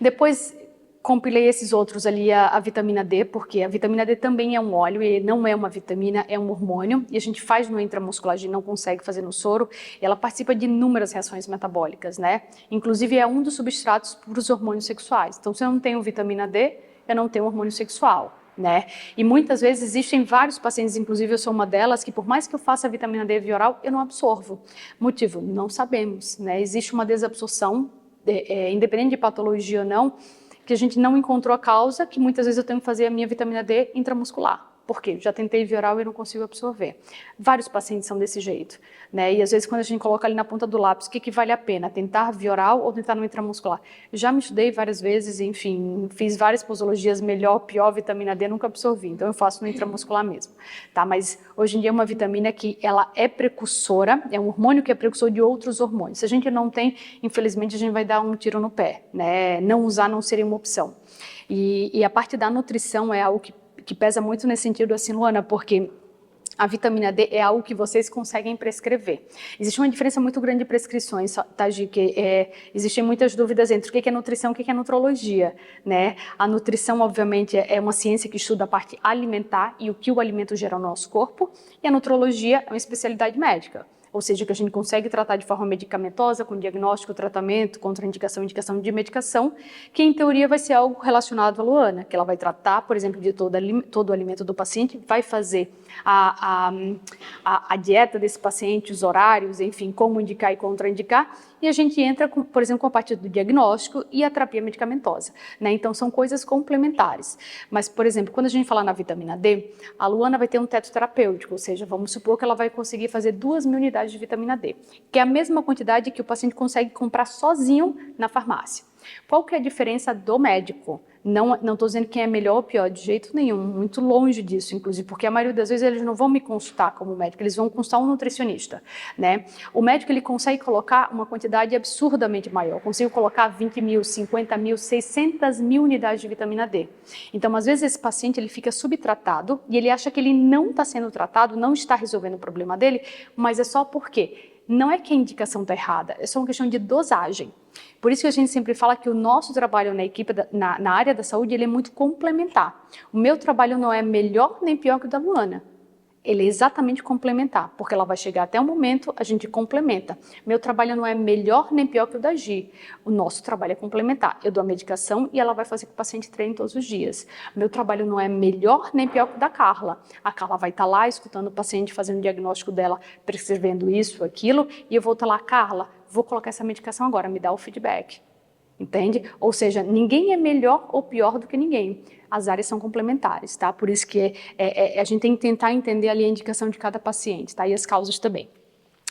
Depois compilei esses outros ali, a vitamina D, porque a vitamina D também é um óleo e não é uma vitamina, é um hormônio, e a gente faz no intramuscular, a gente não consegue fazer no soro, e ela participa de inúmeras reações metabólicas, né? Inclusive é um dos substratos para os hormônios sexuais. Então, se eu não tenho vitamina D, eu não tenho hormônio sexual. Né? E muitas vezes existem vários pacientes, inclusive eu sou uma delas, que por mais que eu faça a vitamina D via oral, eu não absorvo. Motivo? Não sabemos, né? Existe uma desabsorção, independente de patologia ou não, que a gente não encontrou a causa, que muitas vezes eu tenho que fazer a minha vitamina D intramuscular. Por quê? Já tentei via oral e não consigo absorver. Vários pacientes são desse jeito, né? E às vezes quando a gente coloca ali na ponta do lápis, o que vale a pena? Tentar via oral ou tentar no intramuscular? Já me estudei várias vezes, enfim, fiz várias posologias, melhor, pior, vitamina D, nunca absorvi. Então eu faço no intramuscular mesmo, tá? Mas hoje em dia é uma vitamina que ela é precursora, é um hormônio que é precursor de outros hormônios. Se a gente não tem, infelizmente a gente vai dar um tiro no pé, né? Não usar não seria uma opção. E a parte da nutrição é algo que pesa muito nesse sentido, assim, Luana, porque a vitamina D é algo que vocês conseguem prescrever. Existe uma diferença muito grande de prescrições, tá, Gi? Existem muitas dúvidas entre o que é nutrição e o que é nutrologia, né? A nutrição, obviamente, é uma ciência que estuda a parte alimentar e o que o alimento gera no nosso corpo, e a nutrologia é uma especialidade médica. Ou seja, que a gente consegue tratar de forma medicamentosa, com diagnóstico, tratamento, contraindicação, indicação de medicação, que em teoria vai ser algo relacionado à Luana, que ela vai tratar, por exemplo, de todo o alimento do paciente, vai fazer a dieta desse paciente, os horários, enfim, como indicar e contraindicar, e a gente entra, por exemplo, com a parte do diagnóstico e a terapia medicamentosa, né? Então, são coisas complementares. Mas, por exemplo, quando a gente fala na vitamina D, a Luana vai ter um teto terapêutico, ou seja, vamos supor que ela vai conseguir fazer 2.000 unidades de vitamina D, que é a mesma quantidade que o paciente consegue comprar sozinho na farmácia. Qual que é a diferença do médico? Não estou dizendo quem é melhor ou pior, de jeito nenhum, muito longe disso, inclusive, porque a maioria das vezes eles não vão me consultar como médico, eles vão consultar um nutricionista, né? O médico, ele consegue colocar uma quantidade absurdamente maior, consigo colocar 20.000, 50.000, 600.000 unidades de vitamina D. Então, às vezes esse paciente, ele fica subtratado e ele acha que ele não está sendo tratado, não está resolvendo o problema dele, mas é só porque não é que a indicação está errada, é só uma questão de dosagem. Por isso que a gente sempre fala que o nosso trabalho na equipe, na área da saúde, ele é muito complementar. O meu trabalho não é melhor nem pior que o da Luana. Ele é exatamente complementar, porque ela vai chegar até o momento, a gente complementa. Meu trabalho não é melhor nem pior que o da Gi. O nosso trabalho é complementar. Eu dou a medicação e ela vai fazer com que o paciente treine todos os dias. Meu trabalho não é melhor nem pior que o da Carla. A Carla vai estar lá escutando o paciente, fazendo o diagnóstico dela, prescrevendo isso, aquilo, e eu vou estar lá, Carla, vou colocar essa medicação agora, me dá o feedback. Entende? Ou seja, ninguém é melhor ou pior do que ninguém. As áreas são complementares, tá? Por isso que a gente tem que tentar entender ali a indicação de cada paciente, tá? E as causas também.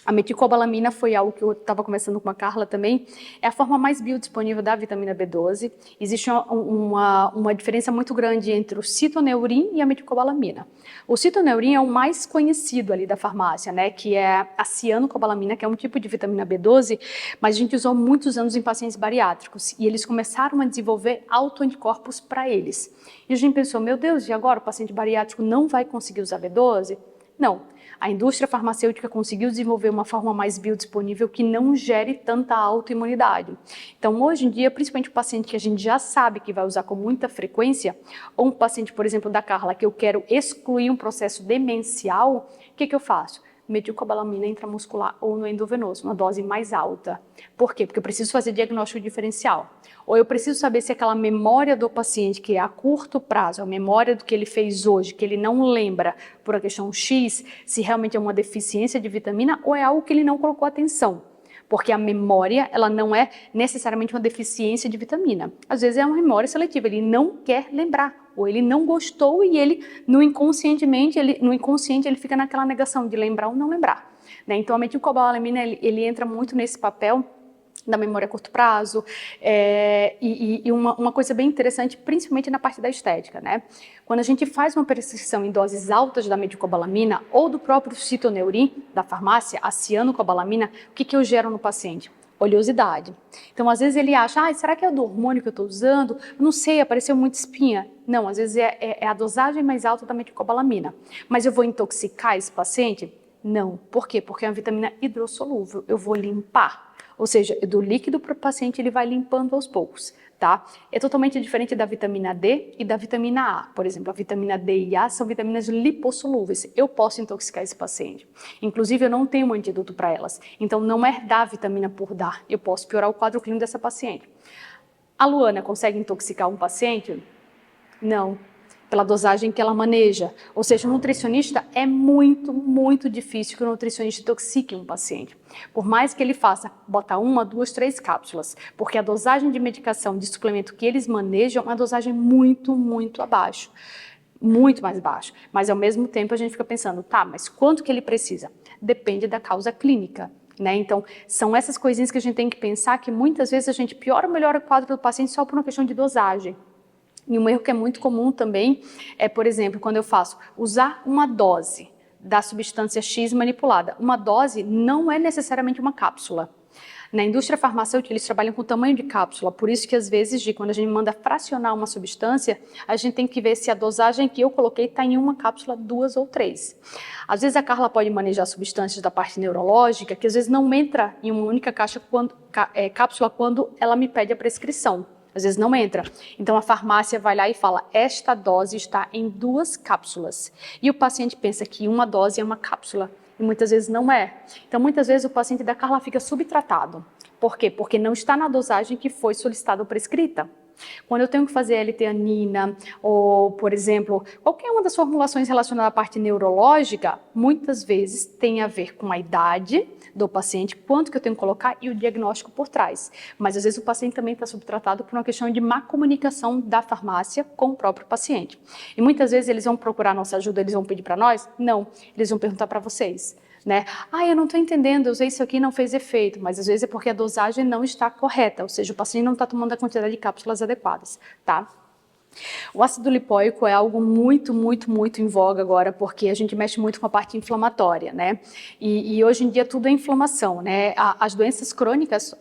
A meticobalamina foi algo que eu estava conversando com a Carla também, é a forma mais biodisponível da vitamina B12. Existe uma diferença muito grande entre o citoneurin e a meticobalamina. O citoneurin é o mais conhecido ali da farmácia, né, que é a cianocobalamina, que é um tipo de vitamina B12, mas a gente usou muitos anos em pacientes bariátricos e eles começaram a desenvolver autoanticorpos para eles. E a gente pensou, meu Deus, e agora o paciente bariátrico não vai conseguir usar B12? Não. A indústria farmacêutica conseguiu desenvolver uma forma mais biodisponível que não gere tanta autoimunidade. Então, hoje em dia, principalmente o paciente que a gente já sabe que vai usar com muita frequência, ou um paciente, por exemplo, da Carla, que eu quero excluir um processo demencial, o que eu faço? Meticobalamina intramuscular ou no endovenoso, uma dose mais alta. Por quê? Porque eu preciso fazer diagnóstico diferencial. Ou eu preciso saber se aquela memória do paciente, que é a curto prazo, a memória do que ele fez hoje, que ele não lembra por a questão X, se realmente é uma deficiência de vitamina ou é algo que ele não colocou atenção. Porque a memória, ela não é necessariamente uma deficiência de vitamina. Às vezes é uma memória seletiva, ele não quer lembrar, ou ele não gostou e ele, no inconsciente, ele fica naquela negação de lembrar ou não lembrar. Né? Então a meticobalamina, ele entra muito nesse papel da memória a curto prazo, e uma coisa bem interessante, principalmente na parte da estética, né? Quando a gente faz uma prescrição em doses altas da meticobalamina ou do próprio citoneurin da farmácia, a cianocobalamina, o que eu gero no paciente? Oleosidade. Então, às vezes ele acha, será que é do hormônio que eu estou usando? Não sei, apareceu muita espinha. Não, às vezes é a dosagem mais alta da meticobalamina. Mas eu vou intoxicar esse paciente? Não. Por quê? Porque é uma vitamina hidrossolúvel, eu vou limpar. Ou seja, do líquido para o paciente ele vai limpando aos poucos, tá? É totalmente diferente da vitamina D e da vitamina A. Por exemplo, a vitamina D e A são vitaminas lipossolúveis. Eu posso intoxicar esse paciente. Inclusive, eu não tenho um antídoto para elas. Então, não é dar vitamina por dar. Eu posso piorar o quadro clínico dessa paciente. A Luana consegue intoxicar um paciente? Não. Pela dosagem que ela maneja. Ou seja, o nutricionista é muito, muito difícil que o nutricionista intoxique um paciente. Por mais que ele faça, bota 1, 2, 3 cápsulas, porque a dosagem de medicação, de suplemento que eles manejam é uma dosagem muito, muito abaixo. Muito mais baixo. Mas ao mesmo tempo a gente fica pensando, mas quanto que ele precisa? Depende da causa clínica. Né? Então, são essas coisinhas que a gente tem que pensar que muitas vezes a gente piora ou melhora o quadro do paciente só por uma questão de dosagem. E um erro que é muito comum também é, por exemplo, quando eu faço usar uma dose da substância X manipulada. Uma dose não é necessariamente uma cápsula. Na indústria farmacêutica, eles trabalham com tamanho de cápsula, por isso que às vezes, quando a gente manda fracionar uma substância, a gente tem que ver se a dosagem que eu coloquei está em uma cápsula, 2 ou 3. Às vezes a Carla pode manejar substâncias da parte neurológica, que às vezes não entra em uma única cápsula quando ela me pede a prescrição. Às vezes não entra. Então a farmácia vai lá e fala, esta dose está em 2 cápsulas. E o paciente pensa que uma dose é uma cápsula. E muitas vezes não é. Então muitas vezes o paciente da Carla fica subtratado. Por quê? Porque não está na dosagem que foi solicitada ou prescrita. Quando eu tenho que fazer L-teanina ou, por exemplo, qualquer uma das formulações relacionadas à parte neurológica, muitas vezes tem a ver com a idade do paciente, quanto que eu tenho que colocar e o diagnóstico por trás. Mas às vezes o paciente também está subtratado por uma questão de má comunicação da farmácia com o próprio paciente. E muitas vezes eles vão procurar nossa ajuda, eles vão pedir para nós? Não, eles vão perguntar para vocês. Né? Eu não estou entendendo, eu usei isso aqui e não fez efeito, mas às vezes é porque a dosagem não está correta, ou seja, o paciente não está tomando a quantidade de cápsulas adequadas, tá? O ácido lipoico é algo muito, muito, muito em voga agora, porque a gente mexe muito com a parte inflamatória, né? E hoje em dia tudo é inflamação, né? As doenças crônicas,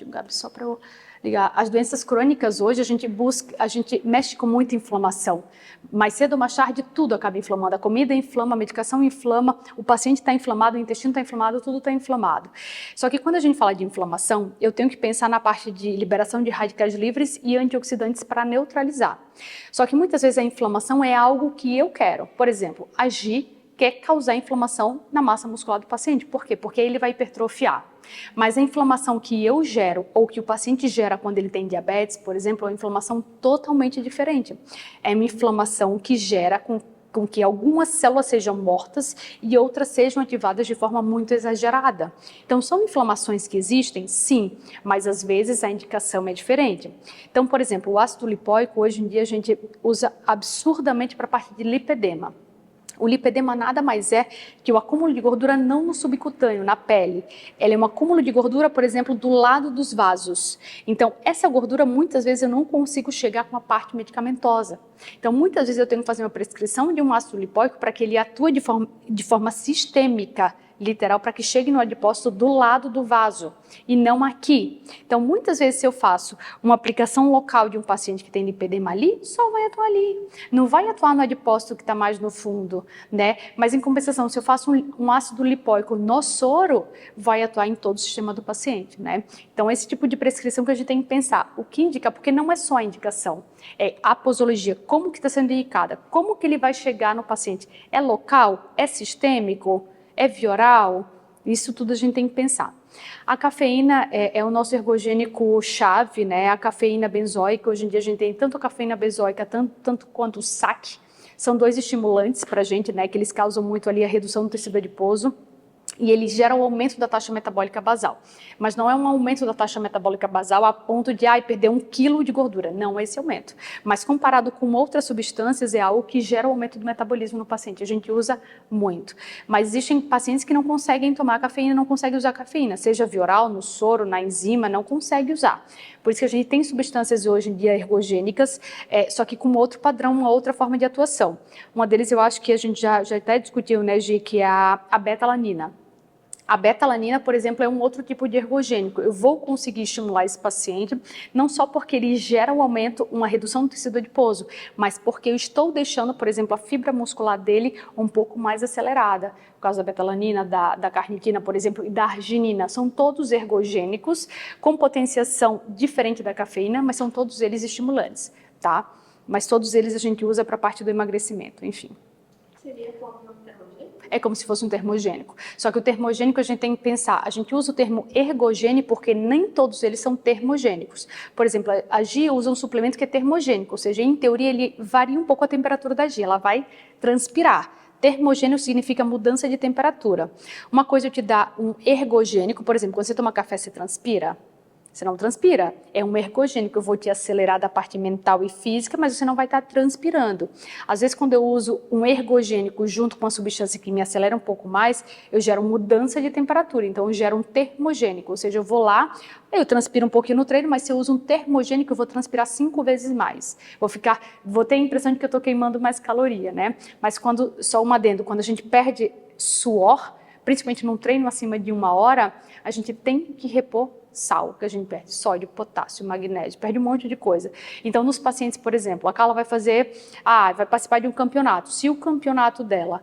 Gabi, só para eu ligar, as doenças crônicas hoje a gente mexe com muita inflamação. Mais cedo ou mais tarde tudo acaba inflamando, a comida inflama, a medicação inflama, o paciente está inflamado, o intestino está inflamado, tudo está inflamado. Só que quando a gente fala de inflamação, eu tenho que pensar na parte de liberação de radicais livres e antioxidantes para neutralizar. Só que muitas vezes a inflamação é algo que eu quero. Por exemplo, agir quer causar inflamação na massa muscular do paciente. Por quê? Porque ele vai hipertrofiar. Mas a inflamação que eu gero ou que o paciente gera quando ele tem diabetes, por exemplo, é uma inflamação totalmente diferente. É uma inflamação que gera com que algumas células sejam mortas e outras sejam ativadas de forma muito exagerada. Então, são inflamações que existem? Sim, mas às vezes a indicação é diferente. Então, por exemplo, o ácido lipoico, hoje em dia a gente usa absurdamente para a parte de lipedema. O lipedema nada mais é que o acúmulo de gordura não no subcutâneo, na pele. Ela é um acúmulo de gordura, por exemplo, do lado dos vasos. Então, essa gordura, muitas vezes, eu não consigo chegar com a parte medicamentosa. Então, muitas vezes eu tenho que fazer uma prescrição de um ácido lipóico para que ele atue de forma sistêmica, literal, para que chegue no adipócito do lado do vaso e não aqui. Então, muitas vezes, se eu faço uma aplicação local de um paciente que tem lipedema ali, só vai atuar ali. Não vai atuar no adipócito que está mais no fundo, né? Mas, em compensação, se eu faço um ácido lipóico no soro, vai atuar em todo o sistema do paciente, né? Então, esse tipo de prescrição que a gente tem que pensar. O que indica, porque não é só a indicação, é a posologia, como que está sendo indicada, como que ele vai chegar no paciente. É local? É sistêmico? É via oral? Isso tudo a gente tem que pensar. A cafeína é o nosso ergogênico chave, né? A cafeína benzoica, hoje em dia a gente tem tanto a cafeína benzoica, tanto quanto o saque. São dois estimulantes para a gente, né? Que eles causam muito ali a redução do tecido adiposo. E eles geram o aumento da taxa metabólica basal. Mas não é um aumento da taxa metabólica basal a ponto de perder 1 quilo de gordura. Não é esse aumento. Mas comparado com outras substâncias, é algo que gera o aumento do metabolismo no paciente. A gente usa muito. Mas existem pacientes que não conseguem tomar cafeína, não conseguem usar cafeína. Seja via oral, no soro, na enzima, não consegue usar. Por isso que a gente tem substâncias hoje em dia ergogênicas, só que com outro padrão, uma outra forma de atuação. Uma deles eu acho que a gente já até discutiu, né, Gi, que é a beta-alanina. A beta-alanina, por exemplo, é um outro tipo de ergogênico. Eu vou conseguir estimular esse paciente, não só porque ele gera um aumento, uma redução do tecido adiposo, mas porque eu estou deixando, por exemplo, a fibra muscular dele um pouco mais acelerada. Por causa da beta-alanina, da carnitina, por exemplo, e da arginina. São todos ergogênicos, com potenciação diferente da cafeína, mas são todos eles estimulantes, tá? Mas todos eles a gente usa para a parte do emagrecimento, enfim. Seria como um termogênico? É como se fosse um termogênico. Só que o termogênico a gente tem que pensar, a gente usa o termo ergogênico porque nem todos eles são termogênicos. Por exemplo, a GI usa um suplemento que é termogênico, ou seja, em teoria ele varia um pouco a temperatura da GI, ela vai transpirar. Termogênico significa mudança de temperatura. Uma coisa é te dar um ergogênico, por exemplo, quando você toma café, você transpira? Você não transpira, é um ergogênico, eu vou te acelerar da parte mental e física, mas você não vai estar transpirando. Às vezes, quando eu uso um ergogênico junto com uma substância que me acelera um pouco mais, eu gero mudança de temperatura, então eu gero um termogênico, ou seja, eu vou lá, eu transpiro um pouquinho no treino, mas se eu uso um termogênico, eu vou transpirar 5 vezes mais. Vou ter a impressão de que eu estou queimando mais caloria, né? Mas só um adendo, quando a gente perde suor, principalmente num treino acima de 1 hora, a gente tem que repor sal, que a gente perde sódio, potássio, magnésio, perde um monte de coisa. Então, nos pacientes, por exemplo, a Carla vai vai participar de um campeonato. Se o campeonato dela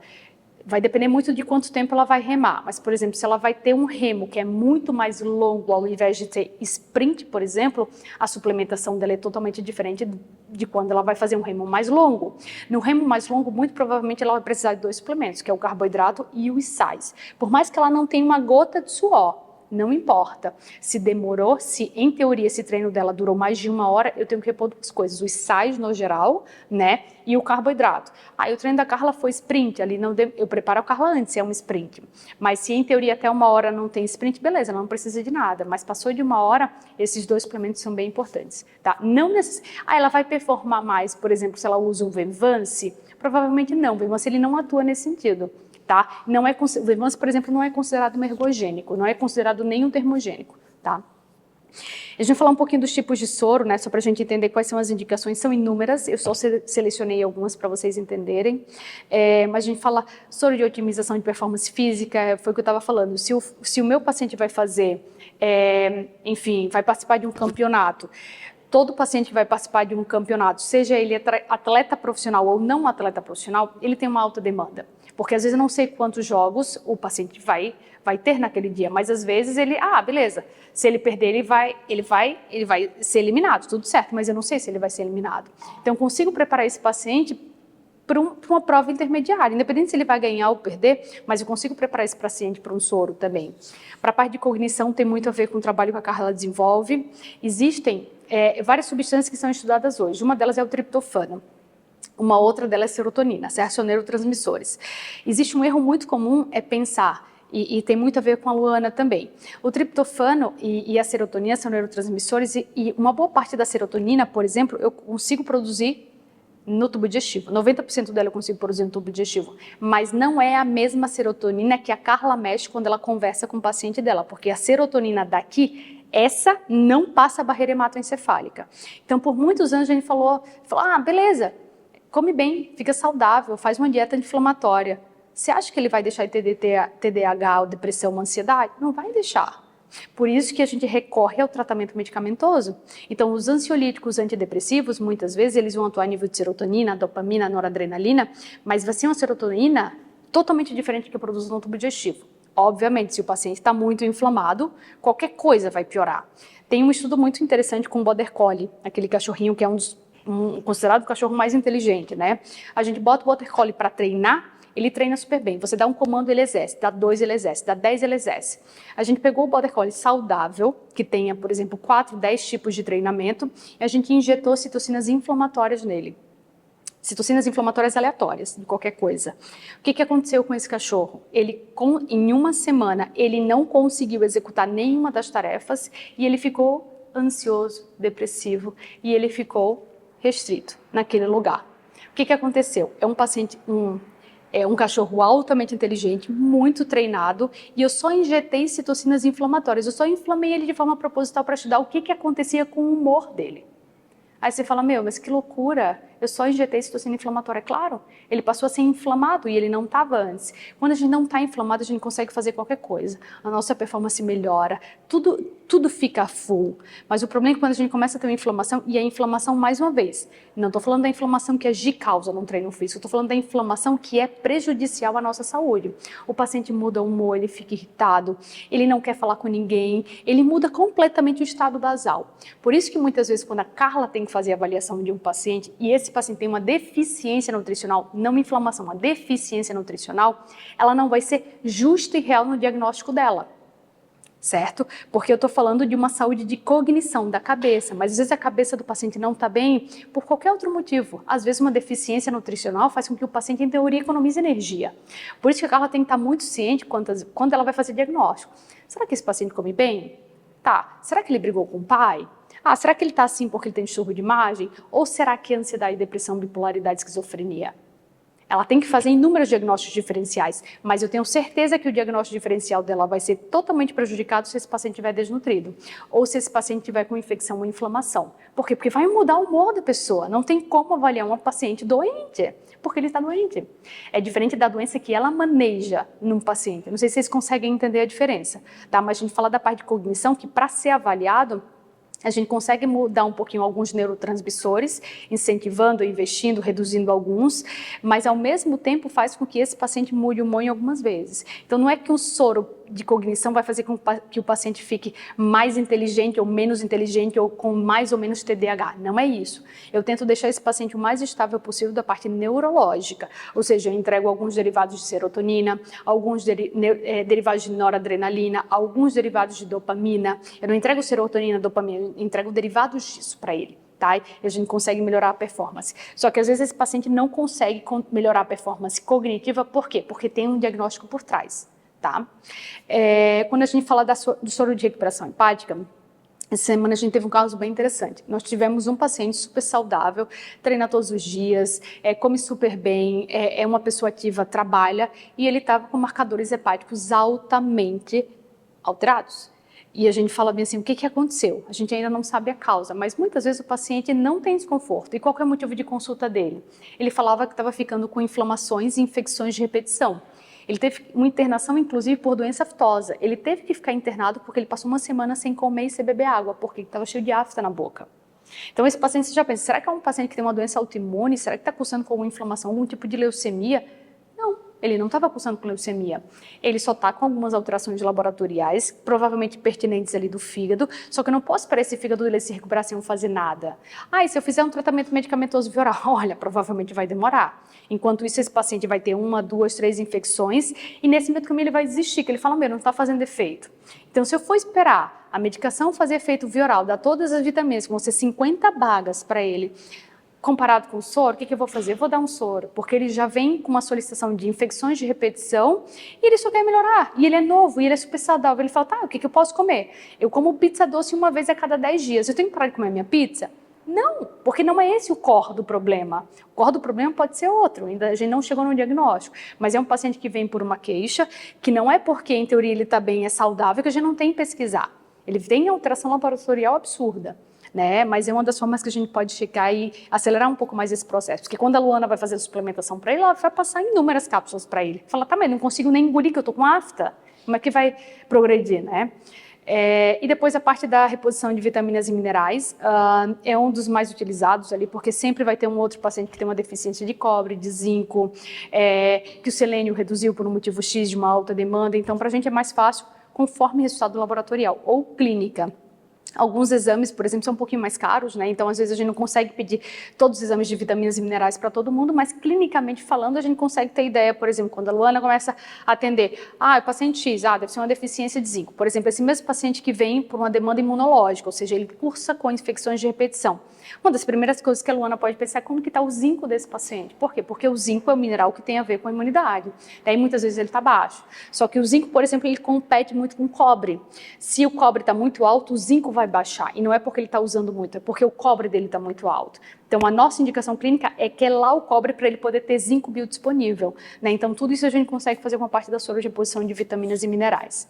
vai depender muito de quanto tempo ela vai remar, mas, por exemplo, se ela vai ter um remo que é muito mais longo, ao invés de ter sprint, por exemplo, a suplementação dela é totalmente diferente de quando ela vai fazer um remo mais longo. No remo mais longo, muito provavelmente ela vai precisar de 2 suplementos, que é o carboidrato e os sais. Por mais que ela não tenha uma gota de suor, não importa. Se demorou, se em teoria esse treino dela durou mais de 1 hora, eu tenho que repor 2 coisas, os sais no geral, né, e o carboidrato. Aí o treino da Carla foi sprint, ali eu preparo a Carla antes, é um sprint. Mas se em teoria até 1 hora não tem sprint, beleza, ela não precisa de nada. Mas passou de 1 hora, esses 2 suplementos são bem importantes, tá? Ela vai performar mais, por exemplo, se ela usa um Venvance? Provavelmente não, o Venvance ele não atua nesse sentido. Tá? O Venvance, por exemplo, não é considerado um ergogênico, não é considerado nenhum termogênico, tá? A gente vai falar um pouquinho dos tipos de soro, né, só para a gente entender quais são as indicações, são inúmeras, eu só selecionei algumas para vocês entenderem, mas a gente fala soro de otimização de performance física, foi o que eu estava falando, se o meu paciente vai fazer, enfim, vai participar de um campeonato, todo paciente que vai participar de um campeonato, seja ele atleta profissional ou não atleta profissional, ele tem uma alta demanda. Porque às vezes eu não sei quantos jogos o paciente vai ter naquele dia, mas às vezes ele, beleza, se ele perder ele vai ser eliminado, tudo certo, mas eu não sei se ele vai ser eliminado. Então eu consigo preparar esse paciente para uma prova intermediária, independente se ele vai ganhar ou perder, mas eu consigo preparar esse paciente para um soro também. Para a parte de cognição tem muito a ver com o trabalho que a Carla desenvolve. Existem várias substâncias que são estudadas hoje, uma delas é o triptofano. Uma outra delas é serotonina, são neurotransmissores. Existe um erro muito comum, pensar, e tem muito a ver com a Luana também. O triptofano e a serotonina são neurotransmissores e uma boa parte da serotonina, por exemplo, eu consigo produzir no tubo digestivo. 90% dela eu consigo produzir no tubo digestivo, mas não é a mesma serotonina que a Carla mexe quando ela conversa com o paciente dela, porque a serotonina daqui, essa não passa a barreira hematoencefálica. Então, por muitos anos a gente falou, beleza, come bem, fica saudável, faz uma dieta anti-inflamatória. Você acha que ele vai deixar de ter TDAH ou depressão ou ansiedade? Não vai deixar. Por isso que a gente recorre ao tratamento medicamentoso. Então, os ansiolíticos antidepressivos, muitas vezes, eles vão atuar a nível de serotonina, dopamina, noradrenalina, mas vai ser uma serotonina totalmente diferente do que produz no tubo digestivo. Obviamente, se o paciente está muito inflamado, qualquer coisa vai piorar. Tem um estudo muito interessante com o Border Collie, aquele cachorrinho que é considerado o cachorro mais inteligente, né? A gente bota o Border Collie para treinar, ele treina super bem. Você dá um comando, ele exerce. Dá 2, ele exerce. Dá 10, ele exerce. A gente pegou o Border Collie saudável, que tenha, por exemplo, 4, 10 tipos de treinamento, e a gente injetou citocinas inflamatórias nele. Citocinas inflamatórias aleatórias, de qualquer coisa. O que aconteceu com esse cachorro? Em uma semana, ele não conseguiu executar nenhuma das tarefas e ele ficou ansioso, depressivo e ele ficou restrito naquele lugar. O que aconteceu? É um cachorro altamente inteligente, muito treinado, e eu só injetei citocinas inflamatórias. Eu só inflamei ele de forma proposital para estudar o que acontecia com o humor dele. Aí você fala, mas que loucura, eu só injetei citocina inflamatória. Claro, ele passou a ser inflamado e ele não estava antes. Quando a gente não está inflamado, a gente consegue fazer qualquer coisa. A nossa performance melhora, tudo fica full. Mas o problema é que quando a gente começa a ter uma inflamação, e a inflamação, mais uma vez, não estou falando da inflamação que agir causa num treino físico, estou falando da inflamação que é prejudicial à nossa saúde. O paciente muda o humor, ele fica irritado, ele não quer falar com ninguém, ele muda completamente o estado basal. Por isso que muitas vezes quando a Carla tem que fazer a avaliação de um paciente e esse paciente tem uma deficiência nutricional, não uma inflamação, uma deficiência nutricional, ela não vai ser justa e real no diagnóstico dela. Certo? Porque eu estou falando de uma saúde de cognição da cabeça, mas às vezes a cabeça do paciente não está bem por qualquer outro motivo. Às vezes uma deficiência nutricional faz com que o paciente, em teoria, economize energia. Por isso que a Carla tem que estar muito ciente quando ela vai fazer diagnóstico. Será que esse paciente come bem? Tá. Será que ele brigou com o pai? Será que ele está assim porque ele tem distúrbio de imagem? Ou será que é ansiedade, depressão, bipolaridade, esquizofrenia? Ela tem que fazer inúmeros diagnósticos diferenciais, mas eu tenho certeza que o diagnóstico diferencial dela vai ser totalmente prejudicado se esse paciente estiver desnutrido, ou se esse paciente tiver com infecção ou inflamação. Por quê? Porque vai mudar o humor da pessoa. Não tem como avaliar uma paciente doente, porque ele está doente. É diferente da doença que ela maneja num paciente. Não sei se vocês conseguem entender a diferença, tá? Mas a gente fala da parte de cognição, que para ser avaliado, a gente consegue mudar um pouquinho alguns neurotransmissores, incentivando, investindo, reduzindo alguns, mas ao mesmo tempo faz com que esse paciente mude o humor em algumas vezes. Então não é que um soro de cognição vai fazer com que o paciente fique mais inteligente ou menos inteligente ou com mais ou menos TDAH. Não é isso. Eu tento deixar esse paciente o mais estável possível da parte neurológica, ou seja, eu entrego alguns derivados de serotonina, alguns derivados de noradrenalina, alguns derivados de dopamina. Eu não entrego serotonina, dopamina, eu entrego derivados disso para ele. Tá? E a gente consegue melhorar a performance. Só que às vezes esse paciente não consegue melhorar a performance cognitiva, por quê? Porque tem um diagnóstico por trás. Tá? Quando a gente fala do soro de recuperação hepática, essa semana a gente teve um caso bem interessante. Nós tivemos um paciente super saudável, treina todos os dias, come super bem, é uma pessoa ativa, trabalha, e ele estava com marcadores hepáticos altamente alterados. E a gente fala bem assim, o que aconteceu? A gente ainda não sabe a causa, mas muitas vezes o paciente não tem desconforto. E qual que é o motivo de consulta dele? Ele falava que estava ficando com inflamações e infecções de repetição. Ele teve uma internação, inclusive, por doença aftosa. Ele teve que ficar internado porque ele passou uma semana sem comer e sem beber água, porque estava cheio de afta na boca. Então, esse paciente, você já pensa, será que é um paciente que tem uma doença autoimune? Será que está cursando com alguma inflamação, algum tipo de leucemia? Não, ele não estava cursando com leucemia. Ele só está com algumas alterações laboratoriais, provavelmente pertinentes ali do fígado, só que eu não posso esperar esse fígado ele se recuperar sem eu fazer nada. E se eu fizer um tratamento medicamentoso via oral? Olha, provavelmente vai demorar. Enquanto isso, esse paciente vai ter 1, 2, 3 infecções e nesse meio do caminho ele vai desistir, que ele fala, não está fazendo efeito. Então, se eu for esperar a medicação fazer efeito via oral, dar todas as vitaminas, que vão ser 50 bagas para ele, comparado com o soro, o que eu vou fazer? Eu vou dar um soro, porque ele já vem com uma solicitação de infecções de repetição e ele só quer melhorar. E ele é novo, e ele é super saudável. Ele fala, o que eu posso comer? Eu como pizza doce uma vez a cada 10 dias. Eu tenho que parar de comer minha pizza? Não, porque não é esse o core do problema. O core do problema pode ser outro, ainda a gente não chegou no diagnóstico, mas é um paciente que vem por uma queixa, que não é porque em teoria ele está bem, é saudável, que a gente não tem que pesquisar. Ele tem alteração laboratorial absurda, né? Mas é uma das formas que a gente pode checar e acelerar um pouco mais esse processo, porque quando a Luana vai fazer a suplementação para ele, ela vai passar inúmeras cápsulas para ele. Fala, tá, mas não consigo nem engolir que eu tô com afta, como é que vai progredir, né? E depois a parte da reposição de vitaminas e minerais é um dos mais utilizados ali, porque sempre vai ter um outro paciente que tem uma deficiência de cobre, de zinco, que o selênio reduziu por um motivo X de uma alta demanda, então para a gente é mais fácil conforme resultado laboratorial ou clínica. Alguns exames, por exemplo, são um pouquinho mais caros, né? Então, às vezes, a gente não consegue pedir todos os exames de vitaminas e minerais para todo mundo, mas clinicamente falando, a gente consegue ter ideia, por exemplo, quando a Luana começa a atender, o paciente X, deve ser uma deficiência de zinco. Por exemplo, esse mesmo paciente que vem por uma demanda imunológica, ou seja, ele cursa com infecções de repetição. Uma das primeiras coisas que a Luana pode pensar é como que está o zinco desse paciente. Por quê? Porque o zinco é um mineral que tem a ver com a imunidade. Daí, muitas vezes, ele está baixo. Só que o zinco, por exemplo, ele compete muito com o cobre. Se o cobre está muito alto, o zinco vai baixar. E não é porque ele está usando muito, é porque o cobre dele está muito alto. Então, a nossa indicação clínica é que é lá o cobre para ele poder ter zinco biodisponível, né? Então, tudo isso a gente consegue fazer com a parte da soro de reposição de vitaminas e minerais.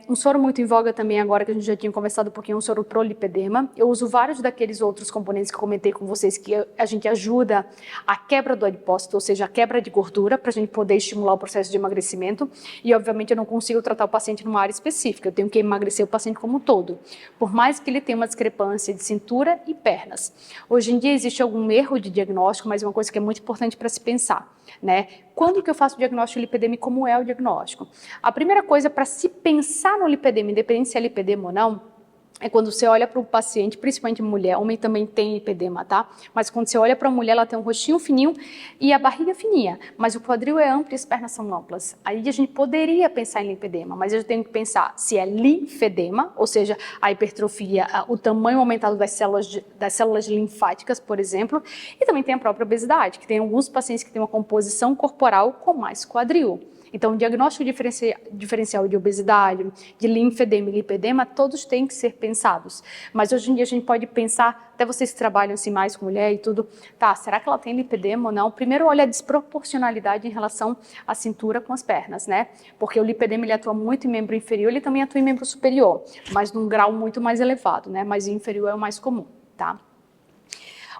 Um soro muito em voga também agora, que a gente já tinha conversado um pouquinho, é um soro pro lipedema. Eu uso vários daqueles outros componentes que eu comentei com vocês, que a gente ajuda a quebra do adipócito, ou seja, a quebra de gordura, para a gente poder estimular o processo de emagrecimento. E, obviamente, eu não consigo tratar o paciente numa área específica, eu tenho que emagrecer o paciente como um todo, por mais que ele tenha uma discrepância de cintura e pernas. Hoje em dia existe algum erro de diagnóstico, mas uma coisa que é muito importante para se pensar, né? Quando que eu faço o diagnóstico de lipedema e como é o diagnóstico? A primeira coisa para se pensar no lipedema, independente se é lipedema ou não, é quando você olha para o paciente, principalmente mulher, homem também tem lipedema, tá? Mas quando você olha para a mulher, ela tem um rostinho fininho e a barriga fininha, mas o quadril é amplo e as pernas são amplas. Aí a gente poderia pensar em lipedema, mas eu tenho que pensar se é linfedema, ou seja, a hipertrofia, o tamanho aumentado das células linfáticas, por exemplo, e também tem a própria obesidade, que tem alguns pacientes que têm uma composição corporal com mais quadril. Então, o diagnóstico diferencial de obesidade, de linfedema e lipedema, todos têm que ser pensados. Mas hoje em dia a gente pode pensar, até vocês que trabalham assim mais com mulher e tudo, tá, será que ela tem lipedema ou não? Primeiro olha a desproporcionalidade em relação à cintura com as pernas, né? Porque o lipedema ele atua muito em membro inferior, ele também atua em membro superior, mas num grau muito mais elevado, né? Mas o inferior é o mais comum, tá?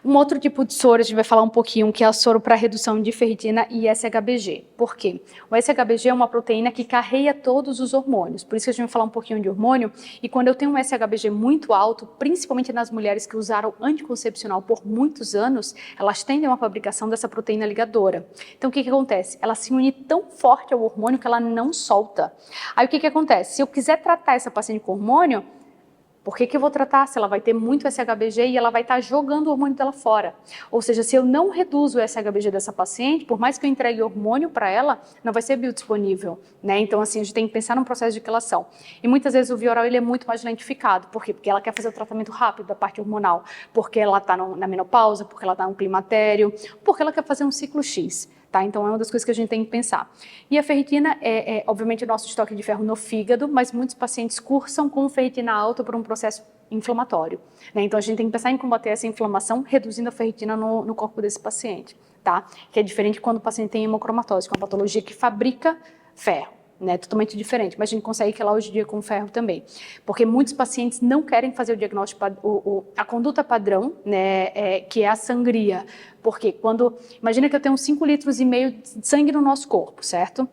Um outro tipo de soro, a gente vai falar um pouquinho, que é o soro para redução de ferritina e SHBG. Por quê? O SHBG é uma proteína que carrega todos os hormônios, por isso que a gente vai falar um pouquinho de hormônio, e quando eu tenho um SHBG muito alto, principalmente nas mulheres que usaram anticoncepcional por muitos anos, elas tendem a uma fabricação dessa proteína ligadora. Então o que acontece? Ela se une tão forte ao hormônio que ela não solta. Aí o que acontece? Se eu quiser tratar essa paciente com hormônio, por que eu vou tratar se ela vai ter muito SHBG e ela vai estar jogando o hormônio dela fora? Ou seja, se eu não reduzo o SHBG dessa paciente, por mais que eu entregue hormônio para ela, não vai ser biodisponível, né? Então, assim, a gente tem que pensar num processo de quelação. E muitas vezes o Vioral ele é muito mais lentificado. Por quê? Porque ela quer fazer o tratamento rápido da parte hormonal, porque ela está na menopausa, porque ela está no climatério, porque ela quer fazer um ciclo X. Tá? Então, é uma das coisas que a gente tem que pensar. E a ferritina é obviamente, o nosso estoque de ferro no fígado, mas muitos pacientes cursam com ferritina alta por um processo inflamatório, né? Então, a gente tem que pensar em combater essa inflamação, reduzindo a ferritina no corpo desse paciente, tá? Que é diferente quando o paciente tem hemocromatose, que é uma patologia que fabrica ferro. Né, totalmente diferente, mas a gente consegue que lá hoje em dia com ferro também, porque muitos pacientes não querem fazer o diagnóstico, a conduta padrão, né, que é a sangria, porque imagina que eu tenho 5,5 litros de sangue no nosso corpo, certo?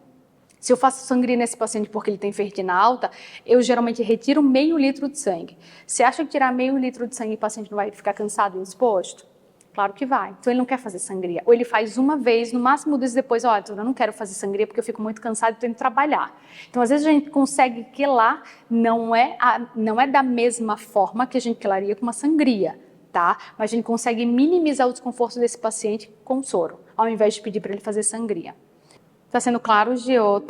Se eu faço sangria nesse paciente porque ele tem ferritina alta, eu geralmente retiro meio litro de sangue. Você acha que tirar meio litro de sangue o paciente não vai ficar cansado e exposto? Claro que vai. Então, ele não quer fazer sangria. Ou ele faz uma vez, no máximo 2 dias depois, olha, eu não quero fazer sangria porque eu fico muito cansado e tenho que trabalhar. Então, às vezes, a gente consegue quelar, não é da mesma forma que a gente quelaria com uma sangria, tá? Mas a gente consegue minimizar o desconforto desse paciente com soro, ao invés de pedir para ele fazer sangria. Tá sendo claro, Gio?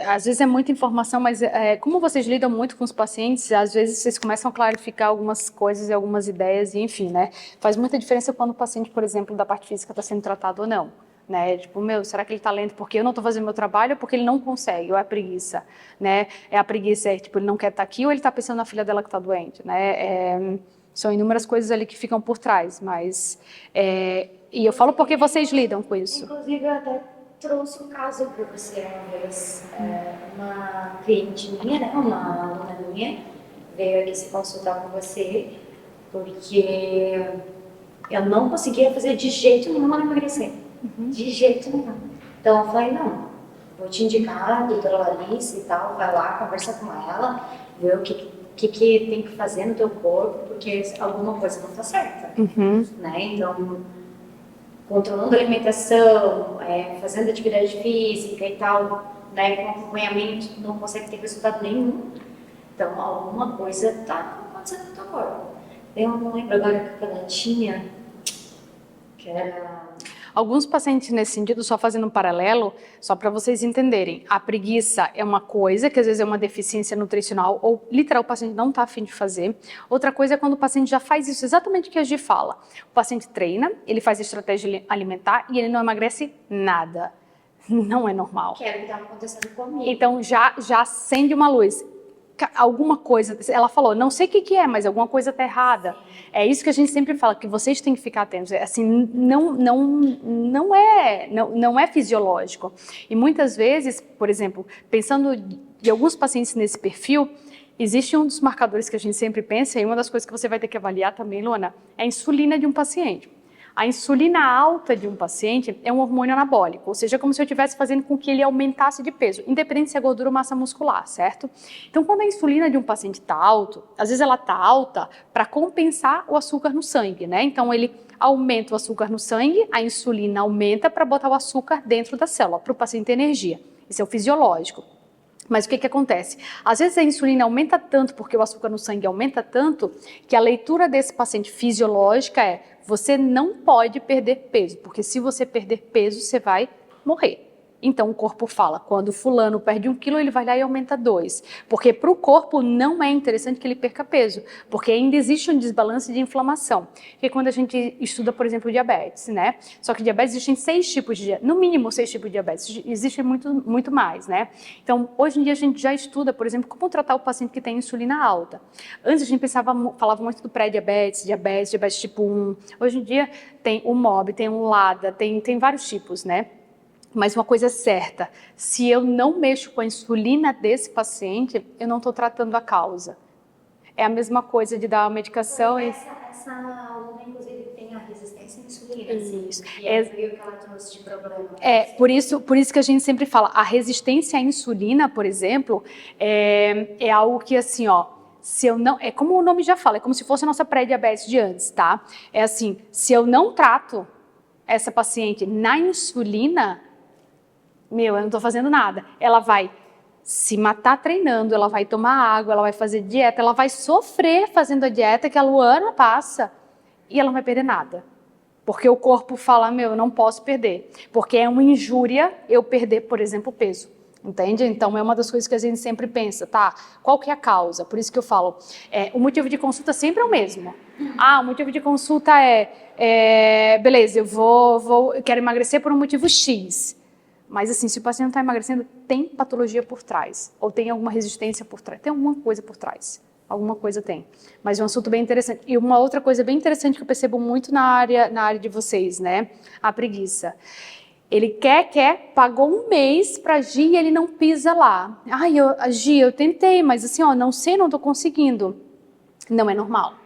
Às vezes é muita informação, mas como vocês lidam muito com os pacientes, às vezes vocês começam a clarificar algumas coisas e algumas ideias, e enfim, né? Faz muita diferença quando o paciente, por exemplo, da parte física está sendo tratado ou não. Né? Tipo, será que ele está lento porque eu não estou fazendo meu trabalho ou porque ele não consegue, ou é a preguiça, né? A preguiça tipo, ele não quer estar aqui ou ele está pensando na filha dela que está doente, né? São inúmeras coisas ali que ficam por trás, mas... e eu falo porque vocês lidam com isso. Inclusive, eu até trouxe um caso para você uma vez. Uma cliente minha, né, uma aluna minha, veio aqui se consultar com você, porque eu não conseguia fazer de jeito nenhum ela emagrecer. De jeito nenhum. Então eu falei, não, vou te indicar a doutora Larissa e tal, vai lá, conversa com ela, ver o que tem que fazer no teu corpo, porque alguma coisa não tá certa, né? Então, controlando a alimentação, fazendo atividade física e tal, né, com acompanhamento, não consegue ter resultado nenhum. Então, alguma coisa tá acontecendo no teu corpo. Eu não lembro agora que ela tinha, que era... Alguns pacientes nesse sentido, só fazendo um paralelo, só para vocês entenderem, a preguiça é uma coisa, que às vezes é uma deficiência nutricional, ou literal o paciente não está a fim de fazer. Outra coisa é quando o paciente já faz isso, exatamente o que a Gi fala. O paciente treina, ele faz estratégia alimentar e ele não emagrece nada. Não é normal. Que era o que estava acontecendo comigo. Então já acende uma luz. Alguma coisa, ela falou, não sei o que é, mas alguma coisa está errada. É isso que a gente sempre fala, que vocês têm que ficar atentos. Assim, não é fisiológico. E muitas vezes, por exemplo, pensando de alguns pacientes nesse perfil, existe um dos marcadores que a gente sempre pensa, e uma das coisas que você vai ter que avaliar também, Luana, é a insulina de um paciente. A insulina alta de um paciente é um hormônio anabólico, ou seja, como se eu estivesse fazendo com que ele aumentasse de peso, independente se é gordura ou massa muscular, certo? Então, quando a insulina de um paciente está alta, às vezes ela está alta para compensar o açúcar no sangue, né? Então, ele aumenta o açúcar no sangue, a insulina aumenta para botar o açúcar dentro da célula, para o paciente ter energia. Isso é o fisiológico. Mas o que acontece? Às vezes a insulina aumenta tanto, porque o açúcar no sangue aumenta tanto, que a leitura desse paciente fisiológica é: você não pode perder peso, porque se você perder peso, você vai morrer. Então o corpo fala, quando fulano perde 1 quilo, ele vai lá e aumenta 2. Porque para o corpo não é interessante que ele perca peso, porque ainda existe um desbalance de inflamação. Que é quando a gente estuda, por exemplo, diabetes, né? Só que diabetes existem 6 tipos de diabetes, no mínimo 6 tipos de diabetes, existe muito mais, né? Então, hoje em dia a gente já estuda, por exemplo, como tratar o paciente que tem insulina alta. Antes a gente falava muito do pré-diabetes, diabetes tipo 1. Hoje em dia tem o MOB, tem o LADA, tem vários tipos, né? Mas uma coisa é certa, se eu não mexo com a insulina desse paciente, eu não estou tratando a causa. É a mesma coisa de dar uma medicação e... Essa aluna, inclusive, tem a resistência à insulina. Isso. E é o que ela trouxe de problema. Por isso que a gente sempre fala, a resistência à insulina, por exemplo, é algo que assim, ó, se eu não... É como o nome já fala, é como se fosse a nossa pré-diabetes de antes, tá? É assim, se eu não trato essa paciente na insulina... eu não estou fazendo nada. Ela vai se matar treinando, ela vai tomar água, ela vai fazer dieta, ela vai sofrer fazendo a dieta que a Luana passa e ela não vai perder nada. Porque o corpo fala, eu não posso perder. Porque é uma injúria eu perder, por exemplo, peso. Entende? Então é uma das coisas que a gente sempre pensa, tá? Qual que é a causa? Por isso que eu falo, o motivo de consulta sempre é o mesmo. O motivo de consulta beleza, eu quero emagrecer por um motivo X. Mas assim, se o paciente não está emagrecendo, tem patologia por trás, ou tem alguma resistência por trás, tem alguma coisa por trás, alguma coisa tem. Mas é um assunto bem interessante. E uma outra coisa bem interessante que eu percebo muito na área de vocês, né? A preguiça. Ele quer, pagou 1 mês para Gi e ele não pisa lá. Gi, eu tentei, mas assim, não sei, não estou conseguindo. Não é normal.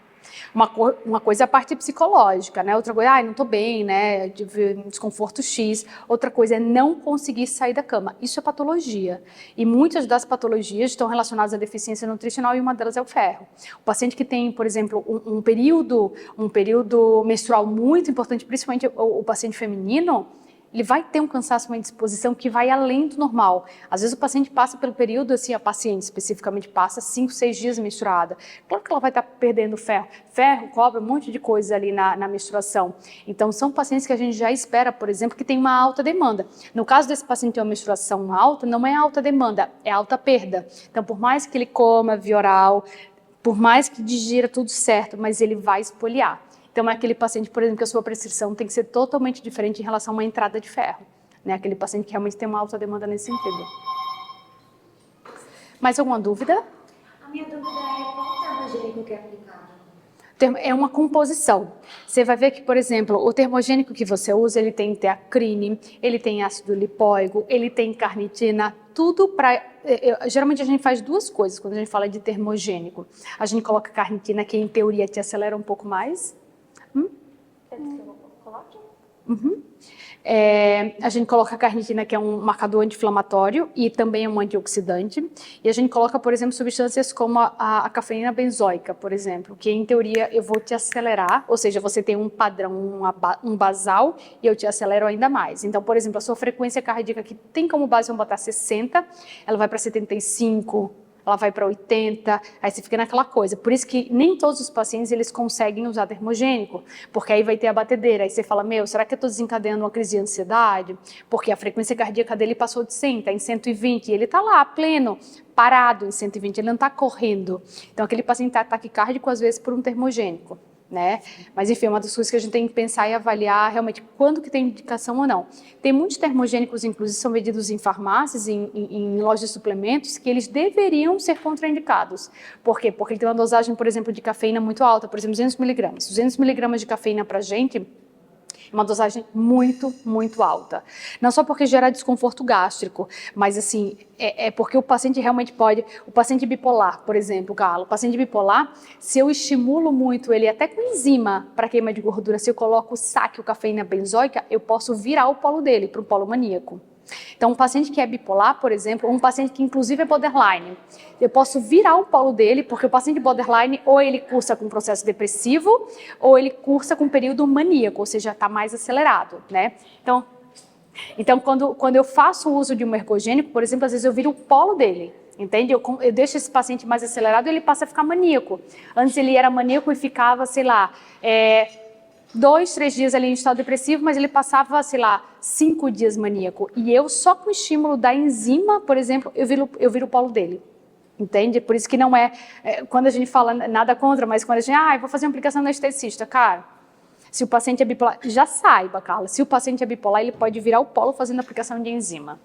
Uma coisa é a parte psicológica, né? Outra coisa, não estou bem, né? Tive um desconforto X. Outra coisa é não conseguir sair da cama. Isso é patologia. E muitas das patologias estão relacionadas à deficiência nutricional e uma delas é o ferro. O paciente que tem, por exemplo, um período menstrual muito importante, principalmente o paciente feminino, ele vai ter um cansaço, uma indisposição que vai além do normal. Às vezes o paciente passa pelo período, assim, a paciente especificamente passa 5, 6 dias menstruada. Claro que ela vai estar perdendo ferro, cobre, um monte de coisa ali na menstruação. Então são pacientes que a gente já espera, por exemplo, que tem uma alta demanda. No caso desse paciente ter uma menstruação alta, não é alta demanda, é alta perda. Então por mais que ele coma via oral, por mais que digira tudo certo, mas ele vai espoliar. Então, é aquele paciente, por exemplo, que a sua prescrição tem que ser totalmente diferente em relação a uma entrada de ferro. Né? Aquele paciente que realmente tem uma alta demanda nesse sentido. Mais alguma dúvida? A minha dúvida é qual termogênico que é aplicado? É uma composição. Você vai ver que, por exemplo, o termogênico que você usa, ele tem teacrine, ele tem ácido lipóico, ele tem carnitina, tudo para... Geralmente a gente faz duas coisas quando a gente fala de termogênico. A gente coloca carnitina, que em teoria te acelera um pouco mais. Uhum. A gente coloca a carnitina, que é um marcador anti-inflamatório e também é um antioxidante. E a gente coloca, por exemplo, substâncias como a cafeína benzoica, por exemplo, que em teoria eu vou te acelerar, ou seja, você tem um padrão, um basal, e eu te acelero ainda mais. Então, por exemplo, a sua frequência cardíaca, que tem como base vamos botar 60, ela vai para 75, ela vai para 80, aí você fica naquela coisa. Por isso que nem todos os pacientes eles conseguem usar termogênico, porque aí vai ter a batedeira, aí você fala, será que eu estou desencadeando uma crise de ansiedade? Porque a frequência cardíaca dele passou de 100, está em 120, e ele está lá, pleno, parado em 120, ele não está correndo. Então aquele paciente está taquicárdico às vezes por um termogênico. Né? Mas enfim, uma das coisas que a gente tem que pensar e avaliar realmente quando que tem indicação ou não. Tem muitos termogênicos, inclusive, são vendidos em farmácias, em lojas de suplementos, que eles deveriam ser contraindicados. Por quê? Porque ele tem uma dosagem, por exemplo, de cafeína muito alta, por exemplo, 200 miligramas. 200 miligramas de cafeína para a gente é uma dosagem muito, muito alta. Não só porque gera desconforto gástrico, mas assim, é porque o paciente realmente pode... O paciente bipolar, por exemplo, Carla, o paciente bipolar, se eu estimulo muito ele até com enzima para queima de gordura, se eu coloco o saque, o cafeína benzoica, eu posso virar o polo dele para o polo maníaco. Então, um paciente que é bipolar, por exemplo, ou um paciente que inclusive é borderline, eu posso virar o polo dele, porque o paciente borderline ou ele cursa com processo depressivo, ou ele cursa com período maníaco, ou seja, está mais acelerado, né? Então quando eu faço o uso de um ergogênico, por exemplo, às vezes eu viro o polo dele, entende? Eu deixo esse paciente mais acelerado e ele passa a ficar maníaco. Antes ele era maníaco e ficava, sei lá, 2, 3 dias ali em estado depressivo, mas ele passava, sei lá, 5 dias maníaco. E eu, só com o estímulo da enzima, por exemplo, eu viro o polo dele. Entende? Por isso que não quando a gente fala nada contra, mas quando a gente, eu vou fazer uma aplicação no esteticista, cara, se o paciente é bipolar, já saiba, Carla, se o paciente é bipolar, ele pode virar o polo fazendo aplicação de enzima.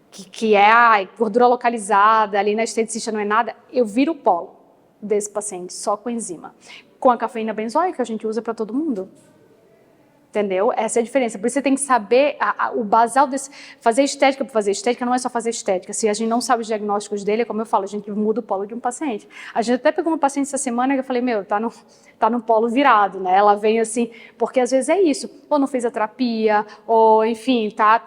Que é gordura localizada, ali na esteticista não é nada, eu viro o polo desse paciente, só com enzima. Com a cafeína benzoica, a gente usa para todo mundo. Entendeu? Essa é a diferença. Por isso você tem que saber o basal desse... Fazer estética para fazer estética não é só fazer estética. Se a gente não sabe os diagnósticos dele, como eu falo, a gente muda o polo de um paciente. A gente até pegou uma paciente essa semana que eu falei, tá no polo virado, né? Ela vem assim, porque às vezes é isso. Ou não fez a terapia, ou enfim, tá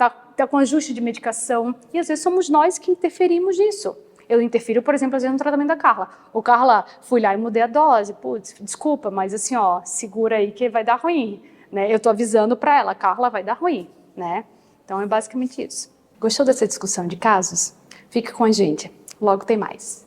com ajuste de medicação. E às vezes somos nós que interferimos nisso. Eu interfiro, por exemplo, às vezes no tratamento da Carla. Ô, Carla, fui lá e mudei a dose. Putz, desculpa, mas assim, segura aí que vai dar ruim. Né? Eu tô avisando para ela, Carla, vai dar ruim, né? Então é basicamente isso. Gostou dessa discussão de casos? Fica com a gente, logo tem mais.